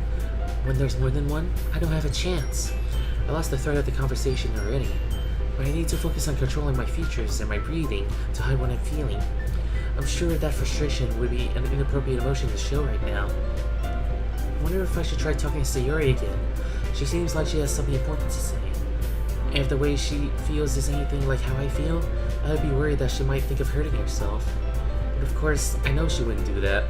When there's more than one, I don't have a chance. I lost the thread of the conversation already, but I need to focus on controlling my features and my breathing to hide what I'm feeling. I'm sure that frustration would be an inappropriate emotion to show right now. I wonder if I should try talking to Sayori again. She seems like she has something important to say. And if the way she feels is anything like how I feel, I would be worried that she might think of hurting herself. But of course, I know she wouldn't do that.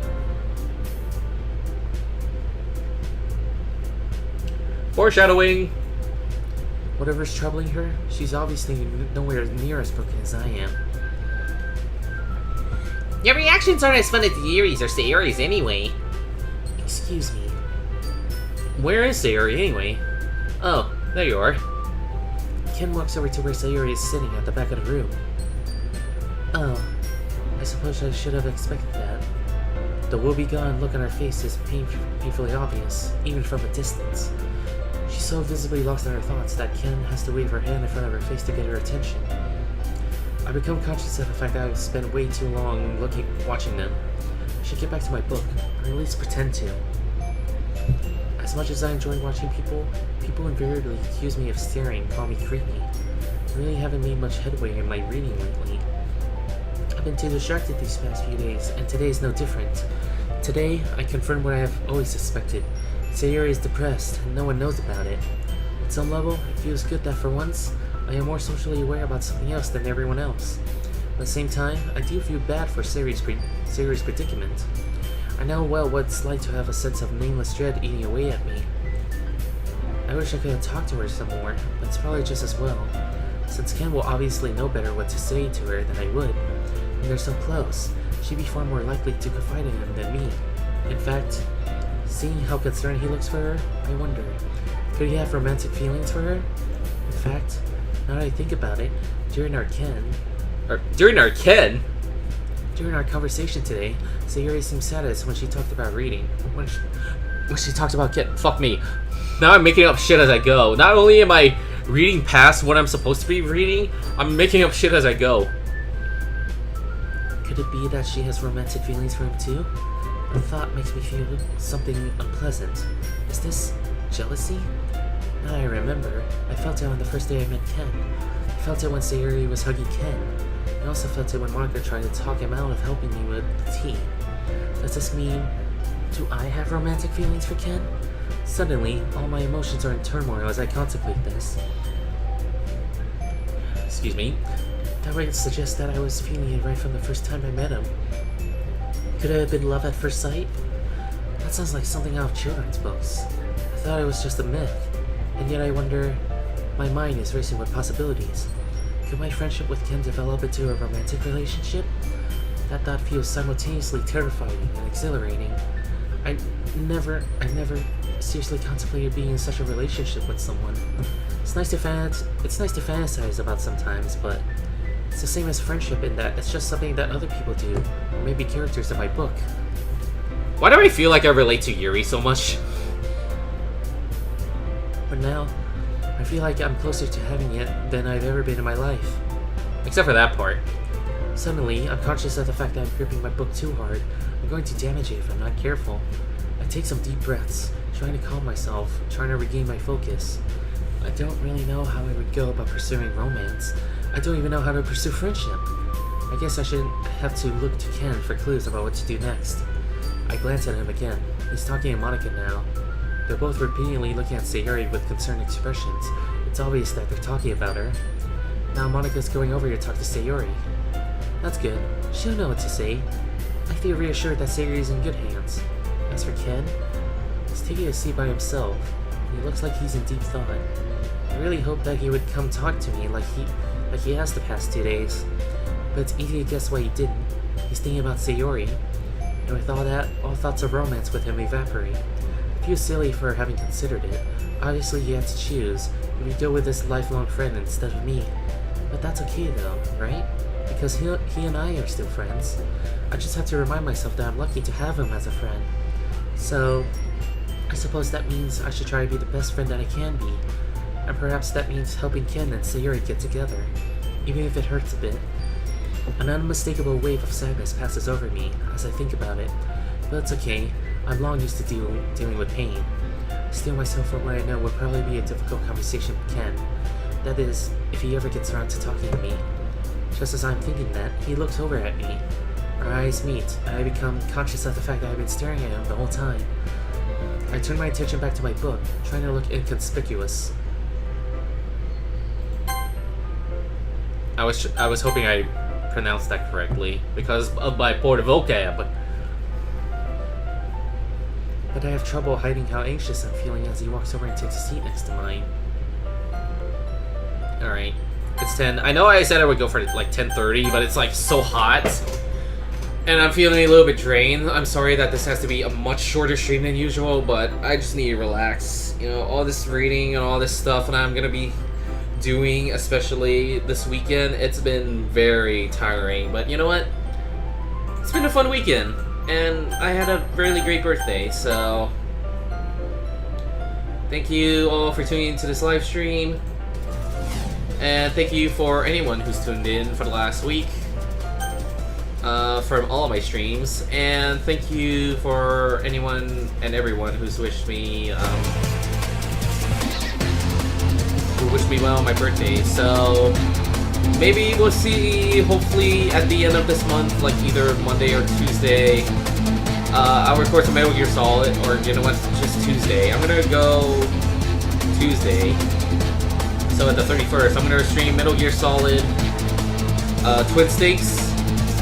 Foreshadowing! Whatever's troubling her, she's obviously nowhere near as broken as I am. Your reactions aren't as fun as Yuri's or Sayori's anyway. Excuse me. Where is Sayori anyway? Oh, there you are. Ken walks over to where Sayori is sitting at the back of the room. Oh, I suppose I should have expected that. The woebegone look on her face is painfully obvious, even from a distance. She's so visibly lost in her thoughts that Ken has to wave her hand in front of her face to get her attention. I become conscious of the fact that I've spent way too long watching them. I should get back to my book, or at least pretend to. As much as I enjoy watching people invariably accuse me of staring and call me creepy. I really haven't made much headway in my reading lately. I've been too distracted these past few days, and today is no different. Today, I confirmed what I have always suspected. Sayori is depressed, and no one knows about it. At some level, it feels good that for once, I am more socially aware about something else than everyone else. At the same time, I do feel bad for Sayori's predicament. I know well what it's like to have a sense of nameless dread eating away at me. I wish I could have talked to her some more, but it's probably just as well, since Ken will obviously know better what to say to her than I would. And they're so close, she'd be far more likely to confide in him than me. In fact, seeing how concerned he looks for her, I wonder, could he have romantic feelings for her? In fact, now that I think about it, during our conversation today, Sayori seemed saddest when she talked about reading. When she talked about fuck me. Now I'm making up shit as I go. Not only am I reading past what I'm supposed to be reading, I'm making up shit as I go. Could it be that she has romantic feelings for him too? The thought makes me feel something unpleasant. Is this jealousy? Now that I remember, I felt it on the first day I met Ken. I felt it when Sayori was hugging Ken. I also felt it when Monica tried to talk him out of helping me with the tea. Does this mean, do I have romantic feelings for Ken? Suddenly, all my emotions are in turmoil as I contemplate this. Excuse me. That might suggest that I was feeling it right from the first time I met him. Could it have been love at first sight? That sounds like something out of children's books. I thought it was just a myth, and yet I wonder, my mind is racing with possibilities. Could my friendship with Ken develop into a romantic relationship? That thought feels simultaneously terrifying and exhilarating. I never seriously contemplated being in such a relationship with someone. It's nice to fantasize about sometimes, but it's the same as friendship in that it's just something that other people do, or maybe characters in my book. Why do I feel like I relate to Yuri so much? But now, I feel like I'm closer to having it than I've ever been in my life. Except for that part. Suddenly, I'm conscious of the fact that I'm gripping my book too hard. I'm going to damage it if I'm not careful. I take some deep breaths, trying to calm myself, trying to regain my focus. I don't really know how I would go about pursuing romance. I don't even know how to pursue friendship. I guess I should have to look to Ken for clues about what to do next. I glance at him again. He's talking to Monica now. They're both repeatedly looking at Sayori with concerned expressions. It's obvious that they're talking about her. Now Monica's going over to talk to Sayori. That's good. She'll know what to say. I feel reassured that Sayori's in good hands. As for Ken, he's taking a seat by himself. He looks like he's in deep thought. I really hoped that he would come talk to me like he has the past 2 days. But it's easy to guess why he didn't. He's thinking about Sayori. and with all that, all thoughts of romance with him evaporate. I feel silly for having considered it. Obviously, he had to choose. He would go with his lifelong friend instead of me. But that's okay though, right? Because he and I are still friends. I just have to remind myself that I'm lucky to have him as a friend. So, I suppose that means I should try to be the best friend that I can be. And perhaps that means helping Ken and Sayuri get together, even if it hurts a bit. An unmistakable wave of sadness passes over me as I think about it, but it's okay. I'm long used to dealing with pain. Steel myself from what I know would probably be a difficult conversation with Ken. That is, if he ever gets around to talking to me. Just as I'm thinking that, he looks over at me. Our eyes meet, and I become conscious of the fact that I've been staring at him the whole time. I turn my attention back to my book, trying to look inconspicuous. I was hoping I pronounced that correctly because of my poor vocab. But I have trouble hiding how anxious I'm feeling as he walks over and takes a seat next to mine. Alright. It's 10. I know I said I would go for like 10:30, but it's like so hot. And I'm feeling a little bit drained. I'm sorry that this has to be a much shorter stream than usual, but I just need to relax. You know, all this reading and all this stuff, and I'm gonna be doing, especially this weekend, it's been very tiring. But you know what? It's been a fun weekend. And I had a really great birthday, so thank you all for tuning into this live stream. And thank you for anyone who's tuned in for the last week from all of my streams. And thank you for anyone and everyone who's wished me well on my birthday. So maybe we'll see, hopefully, at the end of this month, like either Monday or Tuesday. I'll record some Metal Gear Solid, or you know what, just Tuesday. I'm gonna go Tuesday. So at the 31st, I'm gonna stream Metal Gear Solid Twin Stakes,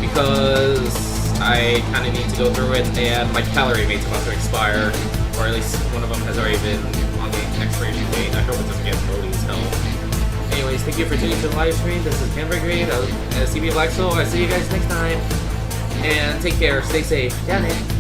because I kind of need to go through it, and my calorie mate's about to expire, or at least one of them has already been on the expiration date. I hope it doesn't get loading as hell. Anyways, thank you for tuning to the live stream. This is Redgrave, CB Black Soul. I'll see you guys next time. And take care. Stay safe. Yeah, man.